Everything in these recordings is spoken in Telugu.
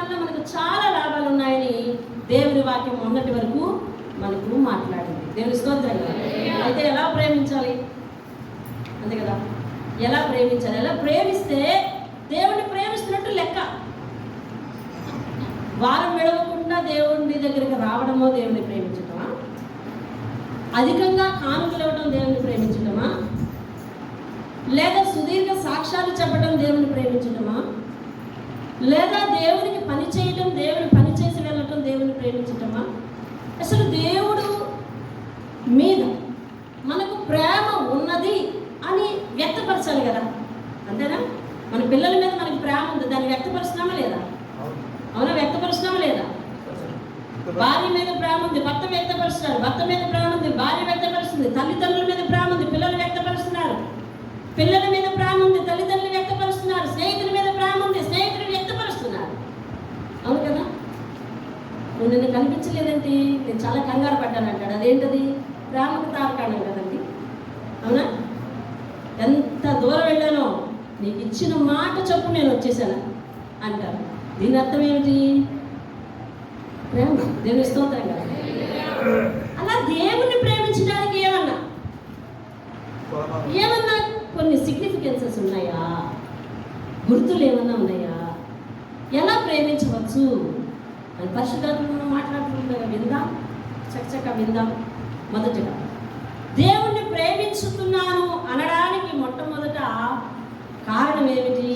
వల్ల మనకు చాలా లాభాలు ఉన్నాయని దేవుని వాక్యం మొన్నటి వరకు మనకు మాట్లాడింది. దేవుని స్తోత్రం. అయితే ఎలా ప్రేమించాలి అంతే కదా, ఎలా ప్రేమించాలి? ఎలా ప్రేమిస్తే దేవుణ్ణి ప్రేమిస్తున్నట్టు లెక్క. వారం విడవకుండా దేవుని దగ్గరికి రావడమో దేవుని ప్రేమించటమా? అధికంగా కానుకలు ఇవ్వడం దేవుని ప్రేమించటమా? లేదా సుదీర్ఘ సాక్ష్యాలు చెప్పడం దేవుని ప్రేమించటమా? లేదా దేవునికి పని చేయటం, దేవుని పని చేసి వెళ్ళటం దేవుని ప్రేమించటమా? అసలు దేవుడు మీద మనకు ప్రేమ ఉన్నది అని వ్యక్తపరచాలి కదా, అంతేనా? మన పిల్లల మీద మనకి ప్రేమ ఉంది, దాన్ని వ్యక్తపరుస్తున్నామా లేదా? అవునా, వ్యక్తపరుస్తున్నామా లేదా? భార్య మీద ప్రేమ ఉంది, భర్త వ్యక్తపరుస్తున్నారు. భర్త మీద ప్రేమ ఉంది, భార్య వ్యక్తపరుస్తుంది. తల్లిదండ్రుల మీద ప్రేమ ఉంది, పిల్లలు వ్యక్తపరుస్తున్నారు. పిల్లల మీద ప్రేమ ఉంది, తల్లిదండ్రులు వ్యక్తపరుస్తున్నారు. స్నేహితుల మీద ప్రేమ ఉంది, స్నేహితులు వ్యక్తపరుస్తున్నారు. అవును కదా? నువ్వు నిన్ను కనిపించలేదంటే నేను చాలా కంగారు పడ్డాను అంటాడు. అదేంటది? ప్రేమకు తారకాణం కదండి. అవునా? ఎంత దూరం వెళ్ళానో నీకు ఇచ్చిన మాట చెప్పు నేను వచ్చేసాను అంటారు. దీని అర్థం ఏమిటి? ప్రేమ. దేవుని స్తోత్రం కదా. అలా దేవుణ్ణి ప్రేమించడానికి ఏమన్నా కొన్ని సిగ్నిఫికెన్సెస్ ఉన్నాయా? గుర్తులు ఏమన్నా ఉన్నాయా? ఎలా ప్రేమించవచ్చు అని పరిశుద్ధాత్మను మాట్లాడుతుండగా విందాం, చక్కచక్క విందాం. మొదటగా దేవుణ్ణి ప్రేమించుతున్నాను అనడానికి మొట్టమొదట కారణం ఏమిటి?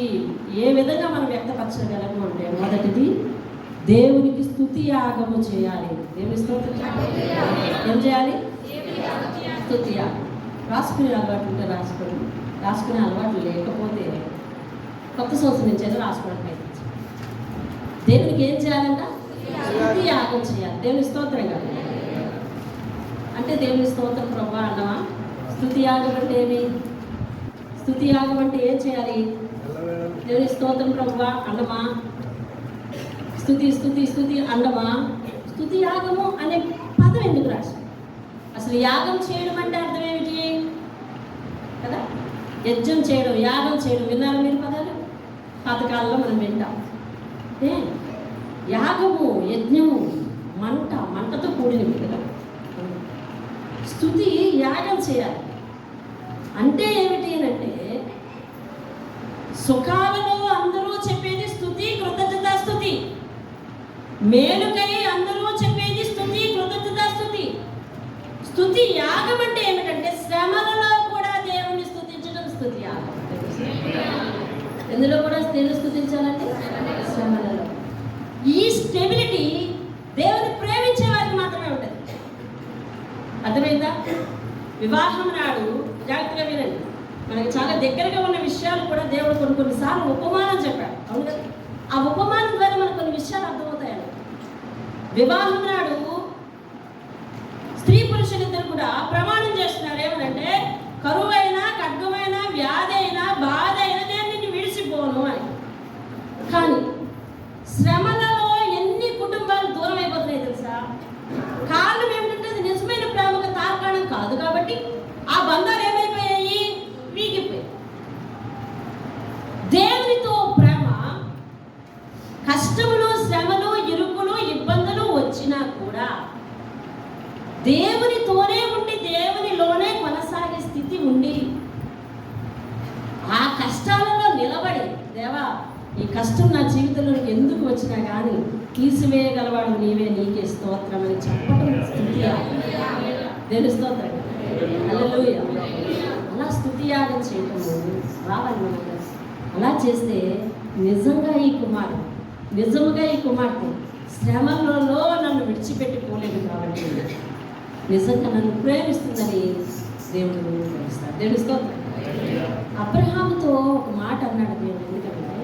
ఏ విధంగా మనం వ్యక్తపరచగలము అంటే, మొదటిది దేవునికి స్తుతి యాగము చేయాలి. దేవుని స్తోత్రం. ఏం చేయాలి? స్తుతి యాగం. రాసుకునే అలవాటు ఉంటే రాసుకునే అలవాటు లేకపోతే కొత్త సంవత్సరం నుంచి ఏదో రాసుకోవడం ప్రయత్నించాలి. దేవునికి ఏం చేయాలంట? స్తుతి యాగం చేయాలి. దేవుని స్తోత్రం కాదు అంటే దేవుని స్తోత్రం ప్రభా అన్నమా? స్తుతి యాగం అంటే ఏమి? స్తుతి యాగం అంటే ఏం చేయాలి? దేవుని స్తోత్రం ప్రభా అన్నమా? స్తుతి స్తుతి స్తుతి అన్నమా? స్తుతి యాగము అనే పదం ఎందుకు రాశారు? అసలు యాగం చేయడం అంటే అర్థం ఏమిటి కదా? యజ్ఞం చేయడం, యాగం చేయడం. విన్నారా మీరు పదాలు? పాతకాలంలో మనం వింటాం. యాగము, యజ్ఞము, మంటతో కూడినవి కదా. స్తుతి యాగం చేయాలి అంటే ఏమిటి అంటే, సుఖాలలో అందరూ చెప్పేది స్తుతి, కృతజ్ఞతా స్తుతి. మేలుకై అందరూ చెప్పేది స్తుతి, కృతజ్ఞతా స్తుతి. స్తుతి యాగం అంటే ఏమిటంటే, శ్రమలలో కూడా దేవుణ్ణి స్తుతించడం స్తుతి యాగం. ఎందులో కూడా దేవుని స్తుతించాలంటే శ్రమలలో. ఈ స్టెబిలిటీ దేవుని ప్రేమించే వారికి మాత్రమే ఉంటుంది. అర్థమైందా? వివాహం నాడు జాగ్రత్తగా వినండి, మనకి చాలా దగ్గరగా ఉన్న విషయాలు కూడా దేవుడు కొన్నిసార్లు ఉపమానం చెప్పాడు. అవును కదా? ఆ ఉపమానం ద్వారా మనకు కొన్ని విషయాలు అర్థమవుతాయండి. వివాహం నాడు స్త్రీ పురుషులిద్దరు కూడా ప్రమాణం చేస్తున్నారు. ఏమనంటే, కరువైనా, ఖడ్గమైనా, వ్యాధి అయినా, బాధ అయినా నేను నిన్ను విడిచిపోను అని. కానీ శ్రమలలో ఎన్ని కుటుంబాలు దూరం అయిపోతున్నాయి తెలుసా? కారణం ఏమిటంటే, అది నిజమైన ప్రేమకు తార్కాణం కాదు కాబట్టి ఆ బంధాలు ఏమైపోయాయి? వీగిపోయాయి. దేవునితో ప్రేమ కష్టములు, శ్రమలు, ఇరుకులు, ఇబ్బందులు వచ్చినా కూడా దేవునితోనే ఉండి దేవునిలోనే కొనసాగే స్థితి ఉండి, ఆ కష్టాలలో నిలబడి, దేవా ఈ కష్టం నా జీవితంలో ఎందుకు వచ్చినా కానీ తీసివేయగలవాడు నీవే, నీకే స్తోత్రం అని చెప్పడం స్తుతి యాగం. దేవుని స్తోత్రం. హల్లెలూయా. అలా స్తుతి యాగం చేయటము రావాలి మనకు. అలా చేస్తే నిజంగా ఈ కుమార్తె శ్రమలలో నన్ను విడిచిపెట్టిపోలేదు కాబట్టి నిజంగా నన్ను ప్రేమిస్తుందని దేవుడు ప్రేమిస్తాడు. దేవుని స్తోత్రం. అబ్రహాముతో ఒక మాట అన్నాడు దేవుడు. ఎందుకంటే,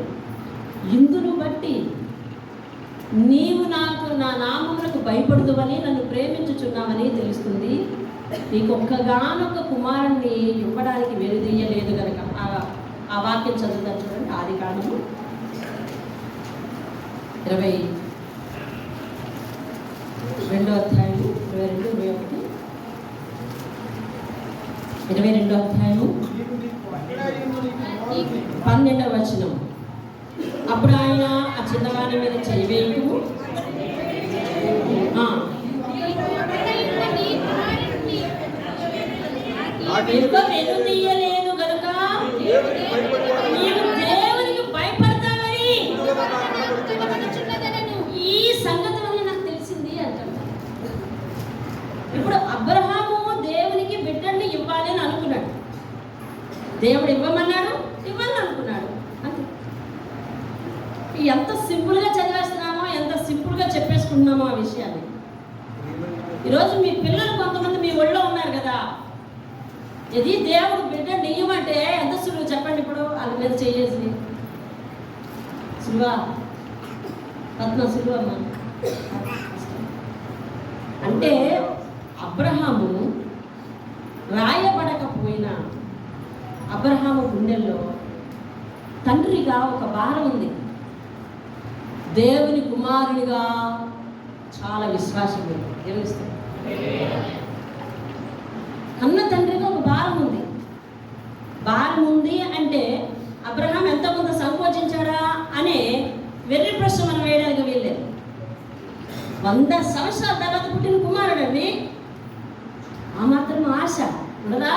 ఇందును బట్టి నీవు నాకు నా నామములకు భయపడుదువని నన్ను ప్రేమించుచున్నావని తెలుస్తుంది. నీకు ఒక్కగానొక్క కుమారుణ్ణి ఇవ్వడానికి వెనుదీయలేదు కనుక. ఆ వాక్యం చదువుతాను చూడండి. ఆదికాండము 22వ అధ్యాయము 22వ అధ్యాయము 12వ వచనం. అప్పుడు ఆయన ఆ చిన్నవాని మీద చేయవేయకు, వెనుదీయలేదు గనుక నీవు దేవునికి భయపడతావని ఈ సంగతి వల్ల నాకు తెలిసింది అంటారు. ఇప్పుడు అబ్రహాము దేవునికి బిడ్డని ఇవ్వాలి అని అనుకున్నాడు. దేవుడు ఇవ్వమన్నాడు, ఇవ్వాలని అనుకున్నాడు. అంతే. ఎంత సింపుల్గా చదివేస్తున్నామో, ఎంత సింపుల్గా చెప్పేసుకుంటున్నామో ఆ విషయాన్ని. ఈరోజు మీ పిల్లలు కొంతమంది మీ ఒళ్ళో ఉన్నారు కదా, ఇది దేవుడు బిడ్డ నియమంటే ఎంత సులువు చెప్పండి. ఇప్పుడు వాళ్ళ మీద చేసి సులువా పద్మ సులువమ్మా అంటే అబ్రహాము రాయబడకపోయినా అబ్రహాము గుండెల్లో తండ్రిగా ఒక భారం ఉంది. దేవుని కుమారునిగా చాలా విశ్వాసం ఉంది. తెలుస్తుంది కన్న తండ్రిగా ఒక భారం ఉంది. భారం ఉంది అంటే అబ్రహాం ఎంతమంది సంకోచించాడా అనే వెర్రి ప్రశ్న మనం వేయడానికి వీల్లేదు. 100 సంవత్సరాల తర్వాత పుట్టిన కుమారుడండి, ఆ మాత్రం ఆశ ఉండదా?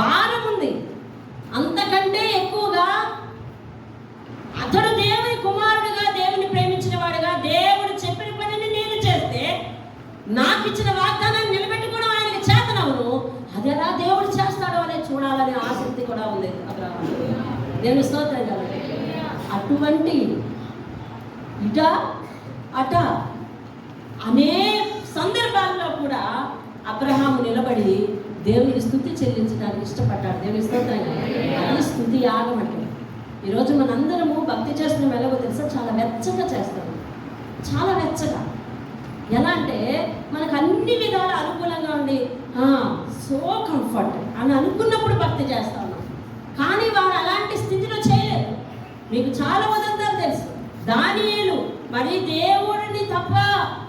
భారం ఉంది. అంతకంటే ఎక్కువగా అతడు దేవుని కుమారుడుగా, దేవుని ప్రేమించిన వాడుగా, దేవుడు చెప్పిన పనిని నేను చేస్తే నాకు ఇచ్చిన వాగ్దానాన్ని నిలబెట్టుకోవడం ఆయనకి చేతనవును. అది ఎలా దేవుడు చేస్తాడో అనేది చూడాలనే ఆసక్తి కూడా ఉంది అబ్రహాం. దేవుని స్తోత్రం కదండి. అటువంటి ఇట అట అనే సందర్భాల్లో కూడా అబ్రహాము నిలబడి దేవునికి స్తుతి చెల్లించడానికి ఇష్టపడ్డాడు. దేవుని స్తోత్రం. అది స్తుతి యాగం అంటే. ఈరోజు మనందరము భక్తి చేస్తున్న ఎలాగో తెలుసా, చాలా వెచ్చగా చేస్తాము. చాలా వెచ్చగా. ఎలా అంటే మనకు అన్ని విధాలు అనుకూలంగా ఉండి సో కంఫర్ట్ అని అనుకున్నప్పుడు భక్తి చేస్తాను. కానీ వారు అలాంటి స్థితిలో చేయలేదు. మీకు చాలా ఉదంతాలు తెలుసు. దానియేలు మరి దేవుడిని తప్ప,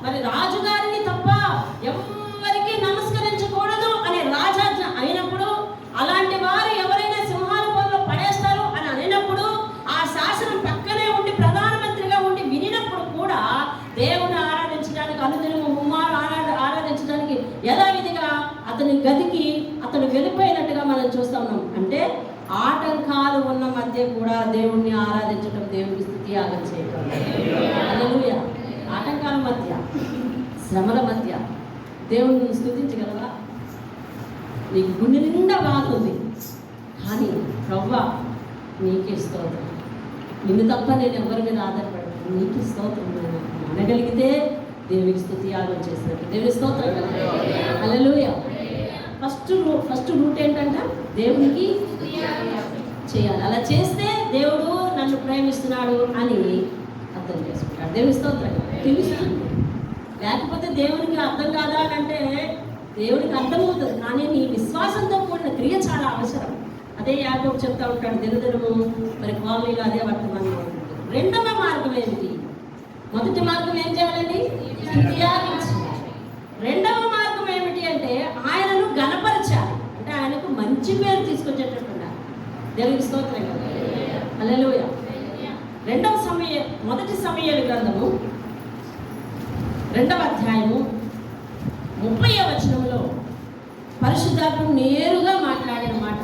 మరి రాజుగారిని తప్ప ఎవరికి నమస్కరించకూడదు అనే రాజాజ్ఞ అయినప్పుడు, అలాంటి వారు ఎవరైనా సింహాల పొదలో పడేస్తారు అని అనినప్పుడు, ఆ శాసనం పక్కనే ఉండి ప్రధానమంత్రిగా ఉండి వినినప్పుడు కూడా దేవుని ఆరాధించడానికి, అనుదినము ముమ్మారు ఆరాధించడానికి యథావిధిగా అతని గదికి అతను వెళ్ళిపోయినట్టుగా మనం చూస్తా ఉన్నాం. అంటే ఆటంకాలు ఉన్న మధ్య కూడా దేవుణ్ణి ఆరాధించడం, దేవునికి స్తుతి యాగం చేయడం. హల్లెలూయా. ఆటంకాల మధ్య, శ్రమల మధ్య దేవుణ్ణి స్తుతించగలవా? నీకు గుండె నిండా బాధ ఉంది, కానీ ప్రభువా నీకే స్తోత్రం, నిన్ను తప్ప నేను ఎవరి మీద ఆధారపడను, నీకే స్తోత్రం అనగలిగితే దేవునికి స్తుతి యాగం చేసినట్టు. దేవుని స్తోత్రం. హల్లెలూయా. ఫస్ట్ రూట్ ఏంటంటే దేవునికి చేయాలి. అలా చేస్తే దేవుడు నన్ను ప్రేమిస్తున్నాడు అని అర్థం చేసుకుంటాడు. దేవుని స్తోత్రం. తెలుస్తుంది. లేకపోతే దేవునికి అర్థం కాదా అంటే దేవునికి అర్థమవుతుంది, కానీ నీ విశ్వాసంతో కూడిన క్రియ చాలా అవసరం. అదే యాకోబు చెప్తా ఉంటాడు దినదినము, మరి కాలనీలో అదే వర్తమానం. రెండవ మార్గం ఏంటి? మొదటి మార్గం ఏం చేయాలండి? రెండవ మార్గం ఏమిటి అంటే ఆయనను గణపరచాలి. అంటే ఆయనకు మంచి పేరు తీసుకొచ్చేటట్టు ఉండాలి. దేవునికి స్తోత్రం కదా. హల్లెలూయా. మొదటి సమూయేలు గ్రంథము 2వ అధ్యాయము 30వ వచనంలో పరిశుద్ధాత్మ నేరుగా మాట్లాడిన మాట.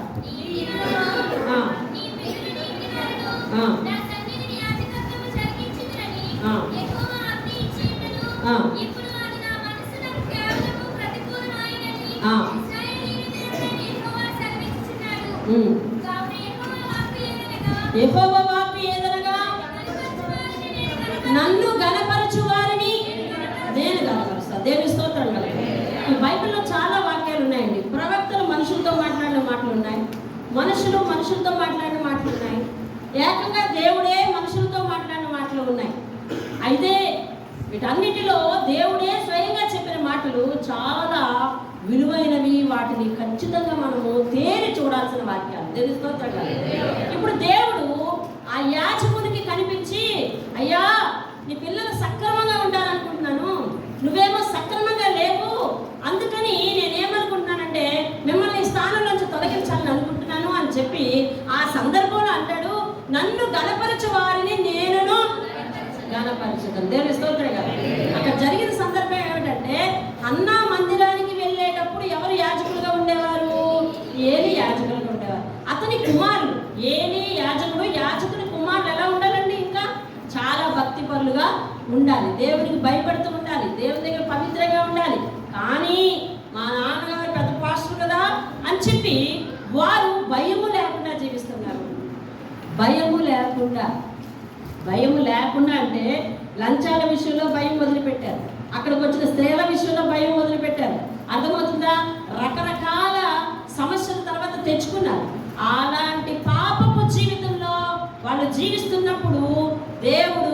యెహోవా వాక్కు ఏదనగా నన్ను గణపరచు వారిని నేను గణపరుస్తాను. దేవుని స్తోత్రం కదా. ఈ బైబిల్లో చాలా వాక్యాలు ఉన్నాయండి. ప్రవక్తలు మనుషులతో మాట్లాడిన మాటలు ఉన్నాయి, మనుషులతో మాట్లాడిన మాటలు ఉన్నాయి, ఏకంగా దేవుడే మనుషులతో మాట్లాడిన మాటలు ఉన్నాయి. అయితే వీటన్నిటిలో దేవుడే స్వయంగా చెప్పిన మాటలు చాలా విలువైనవి. వాటిని ఖచ్చితంగా మనము తేరి చూడాల్సిన వాక్యాలు. దేవుని స్తోత్రం కదా. ఇప్పుడు దేవుడు ఆ యాజకునికి కనిపించి, అయ్యా నీ పిల్లలు సక్రమంగా ఉండాలనుకుంటున్నాను, నువ్వేమో సక్రమంగా లేవు, అందుకని నేనేమనుకుంటున్నానంటే మిమ్మల్ని ఈ స్థానం నుంచి తొలగించాలని అనుకుంటున్నాను అని చెప్పి ఆ సందర్భంలో అంటాడు, నన్ను గణపరచు వారిని నేనును గణపరచుతాను. దేవుని స్తోత్రం కదా. అక్కడ జరిగిన సందర్భం ఏమిటంటే, అన్నా మందిరానికి వెళ్ళేటప్పుడు ఎవరు యాజకులుగా ఉండేవారు? ఏలి యాజకులుగా ఉండేవారు. అతని కుమారులు ఏలి యాజకుడు, యాజకుని కుమారులు ఎలా ఉండాలండి? ఇంకా చాలా భక్తి పరులుగా ఉండాలి, దేవునికి భయపడుతూ ఉండాలి, దేవుని దగ్గర పవిత్రంగా ఉండాలి. కానీ మా నాన్నగారు పెద్ద పాస్టర్ కదా అని చెప్పి వారు భయము లేకుండా జీవిస్తున్నారు. భయము లేకుండా అంటే లంచాల విషయంలో భయం వదిలిపెట్టారు, అక్కడికి వచ్చిన స్త్రీల విషయంలో భయం వదిలిపెట్టారు. అర్థమవుతుందా? రకరకాల సమస్యల తర్వాత తెచ్చుకున్నారు. అలాంటి పాపపు జీవితంలో వాళ్ళు జీవిస్తున్నప్పుడు దేవుడు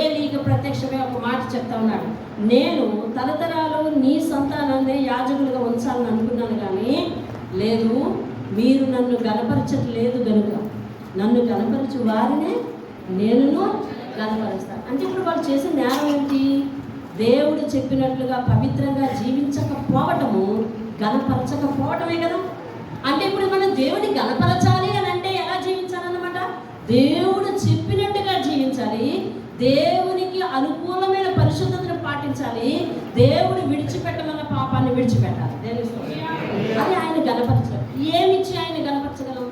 ఏలీకి ప్రత్యక్షమే ఒక మాట చెప్తా ఉన్నాడు. నేను తరతరాలు నీ సంతానాన్ని యాజకులుగా ఉంచాలని అనుకున్నాను, కానీ లేదు, మీరు నన్ను గణపరచట్లేదు గనుక నన్ను గణపరచు వారినే నేను గణపరుస్తాను. అంటే ఇప్పుడు వాళ్ళు చేసిన నేరం ఏంటి? దేవుడు చెప్పినట్లుగా పవిత్రంగా జీవించకపోవటము, గణపరచకపోవటమే కదా. అంటే ఇప్పుడు మనం దేవుడిని గణపరచాలి అని అంటే ఎలా జీవించాలన్నమాట? దేవుడు చెప్పినట్టుగా జీవించాలి, దేవునికి అనుకూలమైన పరిశుద్ధతను పాటించాలి, దేవుడు విడిచిపెట్టమన్న పాపాన్ని విడిచిపెట్టాలి. అది ఆయన గణపరచడం. ఏమిచ్చి ఆయన గణపరచగలం?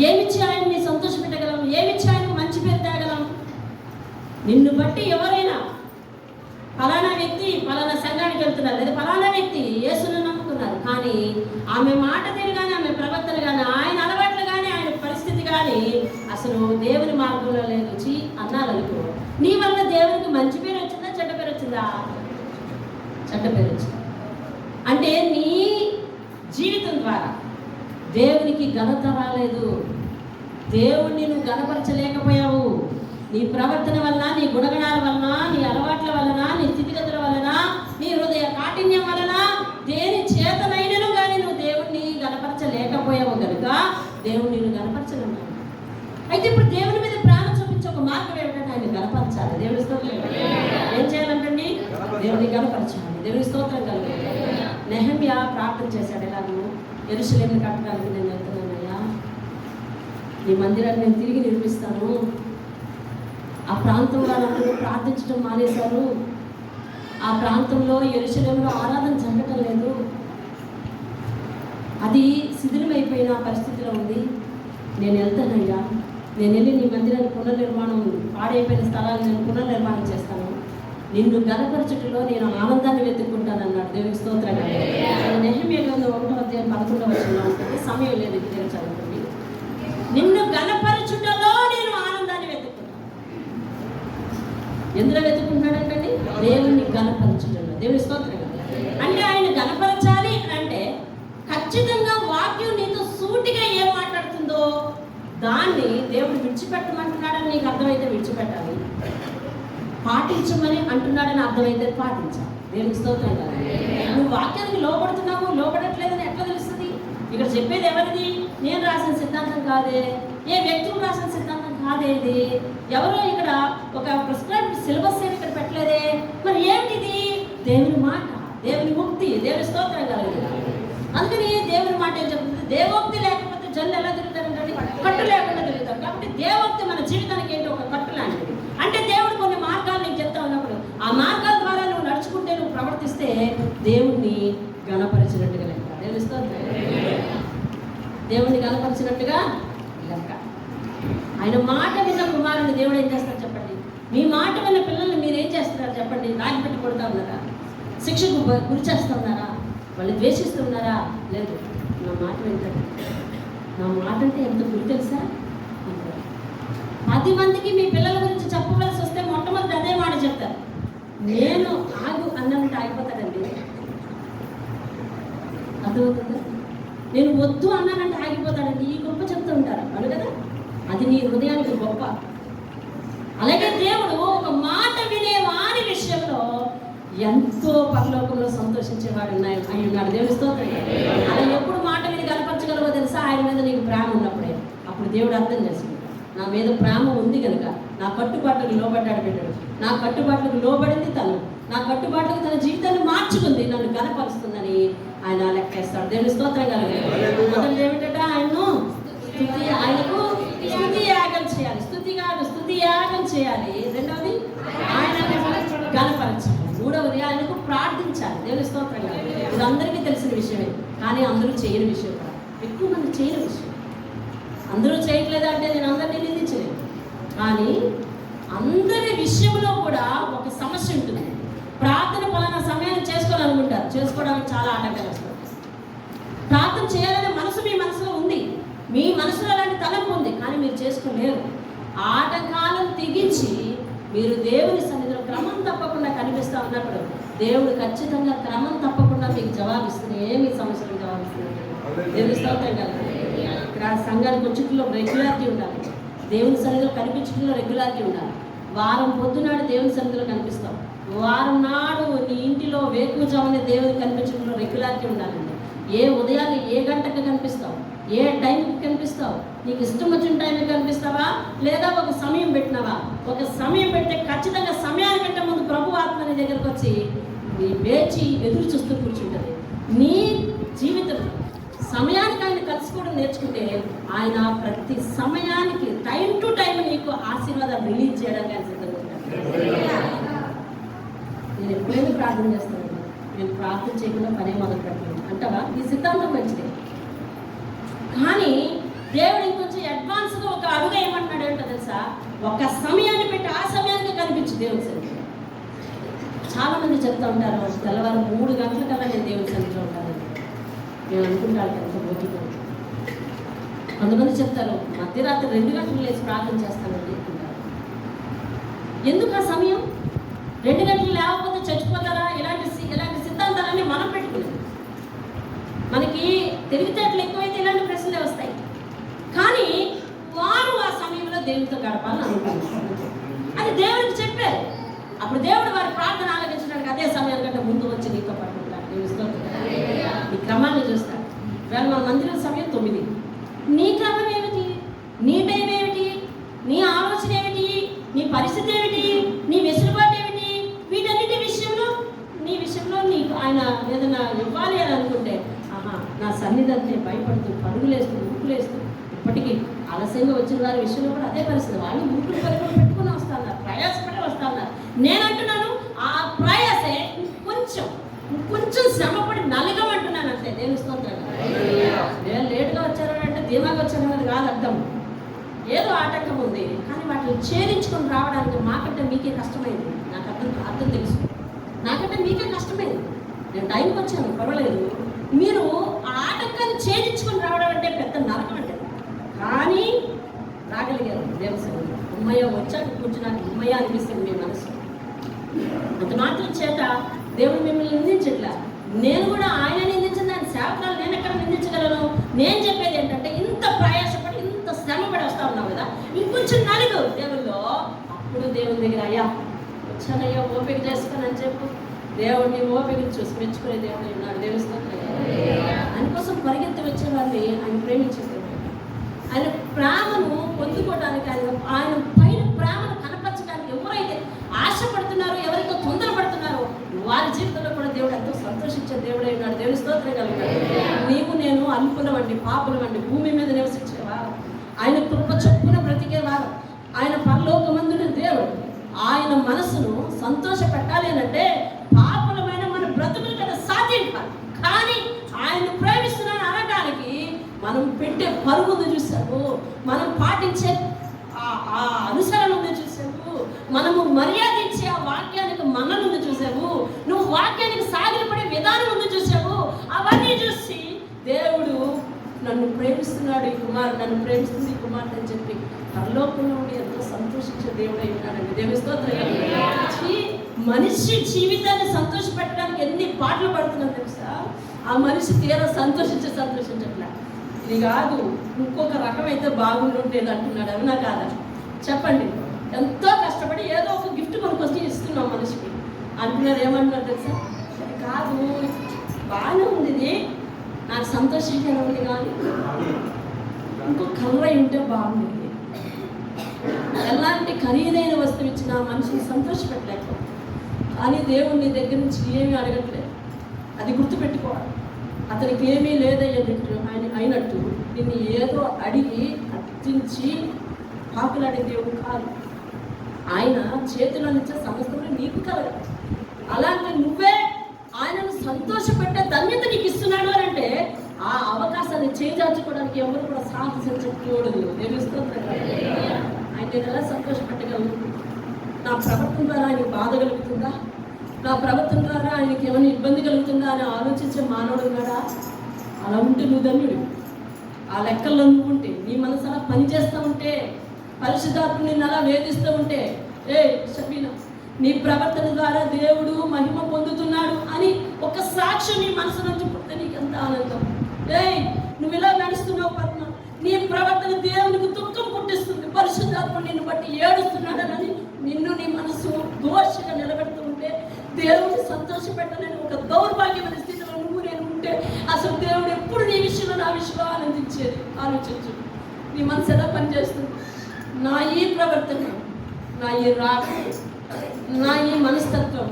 ఏమిచ్చి ఆయన్ని సంతోషపెట్టగలం? ఏమిచ్చి ఆయనకు మంచి పేరు తేగలం? నిన్ను బట్టి ఎవరైనా ఫలానా వ్యక్తి ఫలానా సంఘానికి వెళ్తున్నారు, లేదా ఫలానా వ్యక్తి యేసును నమ్ముకున్నారు, కానీ ఆమె మాట తీరు కానీ, ఆమె ప్రవర్తన కానీ, ఆయన అలవాట్లు కానీ, ఆయన పరిస్థితి కానీ అసలు దేవుని మార్గంలో లేదు చి అన్నారనుకో, నీ వల్ల దేవునికి మంచి పేరు వచ్చిందా చెడ్డ పేరు వచ్చిందా? చెడ్డ పేరు వచ్చింది. అంటే నీ జీవితం ద్వారా దేవునికి ఘనత రాలేదు, దేవుణ్ణి నువ్వు గణపరచలేకపోయావు. నీ ప్రవర్తన వలన, నీ గుణగణాల వలన, నీ అలవాట్ల వలన, నీ స్థితిగతుల వలన, నీ హృదయ కాఠిన్యం వలన, దేని చేతనైనను కానీ నువ్వు దేవుణ్ణి గణపరచలేకపోయావు కనుక దేవుణ్ణి నువ్వు గణపరచలేము. అయితే ఇప్పుడు దేవుని మీద ప్రేమ చూపించే ఒక మార్గం ఏమిటంటే ఆయన గణపరచాలి. దేవుని స్తోత్రం. ఏం చేయాలంటండి? దేవుని గణపరచాలి, దేవుని స్తోత్రం కలుగుతుంది. నెహమ్యా ప్రార్థన చేశాడు, ఎలాగో యెరూషలేమును కట్టడానికి నేను వెళ్తున్నానయ్యా, నీ మందిరాన్ని నేను తిరిగి నిర్మిస్తాను. ఆ ప్రాంతం వాళ్ళందరూ ప్రార్థించడం మానేశారు. ఆ ప్రాంతంలో యెరూషలేములో ఆరాధన జరగటం లేదు, అది శిథిలమైపోయిన పరిస్థితిలో ఉంది. నేను వెళ్తానయ్యా, నేను వెళ్ళి నీ మందిరాన్ని పునర్నిర్మాణం, పాడైపోయిన స్థలాన్ని నేను పునర్నిర్మాణం చేస్తాను, నిన్ను గణపరచుటలో నేను ఆనందాన్ని వెతుక్కుంటాను అన్నాడు. దేవునికి స్తోత్రం. నెహెమ్యా గ్రంథం 1:11 ఉంటుంది, సమయం లేదు ఇక్కడ చదువుతుంది. నిన్ను గణపరచుటలో నేను ఆనందాన్ని వెతుక్కుంటాను. ఎందులో వెతుక్కుంటున్నాడంటండి? దేవుని గణపరచుటలో. దేవుని స్తోత్రం. అంటే ఆయన గణపరచాలి అంటే ఖచ్చితంగా వాక్యం నీతో సూటిగా ఏం మాట్లాడుతుందో దాన్ని దేవుడు విడిచిపెట్టమంటున్నాడని నీకు అర్థమైతే విడిచిపెట్టాలి, పాటించమని అంటున్నాడని అర్థమైతే పాటించాలి. దేవునికి స్తోత్రం కదా. నువ్వు వాక్యానికి లోపడుతున్నావు, లోపడట్లేదని ఎట్లా తెలుస్తుంది? ఇక్కడ చెప్పేది ఎవరిది? నేను రాసిన సిద్ధాంతం కాదే, ఏ వ్యక్తులు రాసిన సిద్ధాంతం కాదే, ఇది ఎవరో ఇక్కడ ఒక ప్రిస్క్రైబ్డ్ సిలబస్ ఏమి ఇక్కడ పెట్టలేదే. మరి ఏమిటిది? దేవుని మాట, దేవుని ముక్తి, దేవుని స్తోత్రం కలగదు. అందుకని దేవుని మాట ఏం చెప్తుంది? దేవోక్తి లేకపోతే జనులు ఎలా తిరుగుతారంటే కట్టు లేకుండా తిరుగుతారు. కాబట్టి దేవోక్తి మన జీవితానికి ఏంటి? ఒక కట్టు లాంటిది. అంటే దేవుడు కొన్ని మార్గాలు నీకు చెప్తా ఉన్నప్పుడు ఆ మార్గాల ద్వారా నువ్వు నడుచుకుంటే, నువ్వు ప్రవర్తిస్తే దేవుణ్ణి గణపరిచినట్టుగా లెక్క. దేవుణ్ణి గణపరిచినట్టుగా లెక్క. ఆయన మాట విన్న కుమారుని దేవుడు ఏం చేస్తారు చెప్పండి? మీ మాట విన్న పిల్లల్ని మీరు ఏం చేస్తున్నారు చెప్పండి? రాగి పెట్టి కొడుతూ ఉన్నారా? శిక్షకు గురి చేస్తూ ఉన్నారా? వాళ్ళు ద్వేషిస్తున్నారా? లేదు, నా మాట వింటారు. నా మాట అంటే ఎంత గురి తెలుసా? 10 మందికి మీ పిల్లల గురించి చెప్పవలసి వస్తే మొట్టమొదటి అదే మాట చెప్తారు, నేను ఆగు అన్నంటే ఆగిపోతాడండి. అర్థమవుతుందా? నేను వద్దు అన్నానంటే ఆగిపోతాడండి. ఈ గొప్ప చెప్తూ ఉంటారు అవును కదా. అది నీ హృదయానికి గొప్ప. అలాగే దేవుడు ఒక మాట వినే వారి విషయంలో ఎంతో పరలోకంలో సంతోషించేవాడు అయి ఉన్నాడు. దేవుని స్తోత్రం. అలా ఎప్పుడు మాట మీద కనపరచగలవో తెలుసా? ఆయన మీద నీకు ప్రేమ ఉన్నప్పుడే. అప్పుడు దేవుడు అర్థం చేసుకుంటాడు, నా మీద ప్రేమ ఉంది కనుక నా కట్టుబాట్లకు లోబడ్డాడు బిడ్డడు. నా కట్టుబాట్లకు లోబడింది తను, నా కట్టుబాట్లకు తన జీవితాన్ని మార్చుకుంది, నన్ను గనపరుస్తుందని ఆయన లెక్కేస్తాడు. దేవుని స్తోత్రం కలగాలి. మొదలు ఏమిటంటే ఆయనకు స్తుతి యాగం చేయాలి. స్తుతి యాగం చేయాలి. రెండవది ఆయన గణపరచాలి. మూడవది ఆయనకు ప్రార్థించాలి. దేవుని స్తోత్రం. ఇది అందరికీ తెలిసిన విషయమే, కానీ అందరూ చేయని విషయం కూడా. ఎక్కువ మంది చేయని విషయం. అందరూ చేయట్లేదా అంటే నేను అందరినీ నిందించలేదు, కానీ అందరి విషయంలో కూడా ఒక సమస్య ఉంటుంది. ప్రార్థన పలానా సమయాన్ని చేసుకోవాలనుకుంటారు, చేసుకోవడానికి చాలా ఆటంకాలు వస్తుంది. ప్రార్థన చేయాలనే మనసు మీ మనసులో ఉంది, మీ మనసులో అలాంటి తలంపు ఉంది, కానీ మీరు చేసుకోలేరు. ఆటంకాలను తెగించి మీరు దేవుని సన్నిధిలో క్రమం తప్పకుండా కనిపిస్తూ ఉన్నప్పుడు దేవుడు ఖచ్చితంగా క్రమం తప్పకుండా మీకు జవాబిస్తుంది. ఏమి సమస్యలకు జవాబిస్తుంది. దేవుని స్తోత్రం కదా. ఇక్కడ సంఘానికి వచ్చుట్లో రెగ్యులారిటీ ఉండాలి. దేవుని సన్నిధిలో కనిపించడంలో రెగ్యులారిటీ ఉండాలి. వారం పొద్దునాడు దేవుని సన్నిధిలో కనిపిస్తాం. వారం నాడు నీ ఇంటిలో వేకువజామునే దేవుని కనిపించడంలో రెగ్యులారిటీ ఉండాలండి. ఏ ఉదయాన్ని ఏ గంటకు కనిపిస్తావు, ఏ టైంకి కనిపిస్తావు, నీకు ఇష్టం వచ్చిన టైంకి కనిపిస్తావా, లేదా ఒక సమయం పెట్టినావా? ఒక సమయం పెడితే ఖచ్చితంగా సమయానికంటే ముందు ప్రభు ఆత్మ నీ దగ్గరకు వచ్చి నీ వేచి ఎదురు చూస్తూ కూర్చుంటుంది. నీ జీవితం సమయానికి ఆయన కలుసుకోవడం నేర్చుకుంటే ఆయన ప్రతి సమయానికి టైం టు టైం నీకు ఆశీర్వాదాలు రిలీజ్ చేయడానికి ఆయన సిద్ధంగా ఉంటాడు. నేను ఎప్పుడైనా ప్రార్థన చేస్తాను, నేను ప్రార్థన చేయకుండా పనే మొదలు పెట్టాను అంటావా? ఈ సిద్ధాంతం మంచిదే, కానీ దేవుడు ఇంకొంచెం అడ్వాన్స్గా ఒక అడుగు ఏమంటున్నాడు ఏంటో తెలుసా? ఒక సమయాన్ని పెట్టి ఆ సమయానికి కనిపించు దేవుని సన్నిధిలో. చాలా మంది చెప్తా ఉంటారు, తెల్లవారు 3 గంటల కల్లా నేను దేవుని సన్నిధిలో ఉంటాను. నేను అనుకుంటాను ఎంత ఓపిక. కొంతమంది చెప్తారు మధ్యరాత్రి 2 గంటలు లేచి ప్రార్థన చేస్తానండి అంటారు. ఎందుకు ఆ సమయం? 2 గంటలు లేకపోతే చచ్చిపోతారా? ఇలాంటి సిద్ధాంతాలన్నీ మనం పెట్టుకున్నాం. మనకి తెలివితేటలు ఎక్కువైతే ఇలాంటి ప్రశ్నలే వస్తాయి. కానీ వారు ఆ సమయంలో దేవుడితో గడపాలని అనుకుంటున్నారు. అది దేవుడికి చెప్పారు. అప్పుడు దేవుడు వారి ప్రార్థన ఆలకించడానికి అదే సమయానికంటే ముందు వచ్చి నీతో పాటు ఈ క్రమాన్ని చూస్తాడు. వేళ మన మందిరం సమయం 9. నీ క్రమం ఏమిటి? నీ టైం ఏమిటి? నీ ఆలోచన ఏమిటి? నీ పరిస్థితి ఏమిటి? నీ వెసులుబాటు ఏమిటి? వీటన్నిటి విషయంలో నీ విషయంలో నీకు ఆయన ఏదైనా ఇవ్వాలి అని అనుకుంటే నా సన్నిధి భయపడుతూ పరుగులేస్తూ ఊపులేస్తూ ఇప్పటికీ ఆలస్యంగా వచ్చిన వారి విషయంలో కూడా అదే పరిస్థితి. వాళ్ళు ఊపులు పరుగులు పెట్టుకుని వస్తున్నారు, ప్రయాసపడి వస్తున్నారు. నేను అంటున్నాను ఆ ప్రయాసే కొంచెం శ్రమపడి నలగమంటున్నాను అంతే. దేవుని స్తోత్రం. నేను లేటుగా వచ్చారని అంటే ధీమాగా వచ్చారన్నది కాదు అర్థం. ఏదో ఆటంకం ఉంది, కానీ వాటిని ఛేదించుకొని రావడానికి మాకంటే మీకే కష్టమైంది. నాకు అర్థం తెలుసు. నాకంటే మీకే కష్టమైంది. నేను టైంకి వచ్చాను పర్వాలేదు. మీరు ఆ ఆటంకాన్ని ఛేదించుకొని రావడం అంటే పెద్ద నరకం అంటే, కానీ రాగలిగారు దేవసేన. అమ్మయ్య వచ్చాక కూర్చుని నాకు అమ్మయ్య అనిపిస్తుంది మీ మనసు. అంత మాత్రం చేత దేవుడు మిమ్మల్ని నిందించట్లా. నేను కూడా ఆయన నిందించిన దాని సేవకులు నేను ఎక్కడ నిందించగలను? నేను చెప్పేది ఏంటంటే ఇంత ప్రయాసపడి ఇంత శ్రమపడి వస్తా ఉన్నావు కదా, ఇంకొంచెం నలుగు దేవుల్లో. అప్పుడు దేవుని దగ్గర అయ్యా వచ్చానయ్యా ఓపిక చేసుకోనని చెప్పు. దేవుడిని ఓపిక చూసి మెచ్చుకునే దేవుడు ఉన్నాడు. దేవుస్తాను అందుకోసం పరిగెత్తి వచ్చేవారిని ఆయన ప్రేమించేవాడు. ఆయన ప్రేమను పొందుకోవడానికి ఆయన పైన ప్రేమను కనపరచడానికి ఎవరైతే ఆశపడుతున్నారో, ఎవరైతే తొందరపడుతున్నారో వారి జీవితంలో కూడా దేవుడు ఎంతో సంతోషించే దేవుడై ఉన్నాడు. దేవుని స్తోత్రం కలుగుతాడు. నీవు నేను అల్పులవండి, పాపులవండి, భూమి మీద నివసించేవారు, ఆయన కృప చొప్పున బ్రతికేవారు, ఆయన పరలోకమందున దేవుడు. ఆయన మనసును సంతోష పెట్టాలి అంటే పాపులమైన మన బ్రతుకులు కదా సాధ్యం కాదు. కానీ ఆయన ప్రేమిస్తున్నాను అనడానికి మనం పెట్టే పరుగును చూసాము, మనం పాటించే ఆ అనుసరణ చూసాము, మనము మర్యాదించే ఆ వాక్యానికి మనను చూసాము, నువ్వు వాక్యానికి సాగిలపడే విధానం ఉంది చూసావు. అవన్నీ చూసి దేవుడు నన్ను ప్రేమిస్తున్నాడు ఈ కుమారుడు, నన్ను ప్రేమిస్తుంది ఈ కుమారుడు అని చెప్పి పరలోకంలో ఉండి ఎంతో సంతోషించే దేవుడు అయినాడండి. దేవుని స్తోత్రం. మనిషి జీవితాన్ని సంతోషపెట్టడానికి ఎన్ని పాటలు పడుతున్నావు తెలుసా? ఆ మనిషి తీరా సంతోషించట్లా. ఇది కాదు, ఇంకొక రకమైతే బాగుండేది అంటున్నాడు. అవునా కాదా చెప్పండి? ఎంతో కష్టపడి ఏదో ఒక గిఫ్ట్ కొనుక్కొచ్చి ఇస్తున్నాం మనిషికి అంటున్నారు. ఏమంటున్నారు తెలుసా? అది కాదు, బాగానే ఉంది, ఇది నాకు సంతోషంగా ఉంది, కానీ ఇంకో కలర్ అయి ఉంటే బాగుంది. ఎలాంటి ఖరీదైన వస్తువు ఇచ్చినా మనిషిని సంతోషపెట్టలేకపోతే, కానీ దేవుణ్ణి దగ్గర నుంచి ఏమీ అడగట్లేదు. అది గుర్తుపెట్టుకోవాలి. అతనికి ఏమీ లేదయ్యేటట్టు ఆయన అయినట్టు నిన్ను ఏదో అడిగి గుర్తించి పాకులాడే దేవుడు కాదు. ఆయన చేతుల నుంచి సమస్తము నీకు కలగదు. అలాంటి నువ్వే ఆయనను సంతోషపెట్టే ధన్యత నీకు ఇస్తున్నాడు అని అంటే ఆ అవకాశాన్ని చేజార్చుకోవడానికి ఎవరు కూడా సాహసించకూడదు. తెలుస్తుంది ఆయన నేను ఎలా సంతోషపెట్టగలను? నా ప్రవర్తన ద్వారా ఆయనకి బాధ కలుగుతుందా? నా ప్రవర్తన ద్వారా ఆయనకి ఏమైనా ఇబ్బంది కలుగుతుందా అని ఆలోచించే మానవుడు ఉన్నాడా? అలా ఉంటే నువ్వు ధన్యుడు. ఆ లెక్కల్లో నువ్వు ఉంటే, నీ మనసు అలా పనిచేస్తూ ఉంటే, పరిశుద్ధాత్మ నిన్ను అలా వేధిస్తూ ఉంటే, షబీనా నీ ప్రవర్తన ద్వారా దేవుడు మహిమ పొందుతున్నాడు అని ఒక సాక్షి నీ మనసు నుంచి పుట్టితే నీకు ఎంత ఆనందం. నువ్వు ఇలా నడుస్తున్నావు పద్మ, నీ ప్రవర్తన దేవునికి దుఃఖం పుట్టిస్తుంది. పరిశుద్ధాత్మ నిన్ను బట్టి ఏడుస్తున్నాడని నిన్ను నీ మనసు దోషంగా నిలబెడుతూ ఉంటే, దేవుడిని సంతోషపెట్టలేని ఒక దౌర్భాగ్యమైన స్థితిలో నువ్వు నేను ఉంటే అసలు దేవుడు ఎప్పుడు నీ విషయంలో నా విషయంలో ఆనందించేది? ఆలోచించు. నీ మనసు ఎలా పనిచేస్తుంది? నా ఈ ప్రవర్తన, నా ఈ రాక, నా ఈ మనస్తత్వం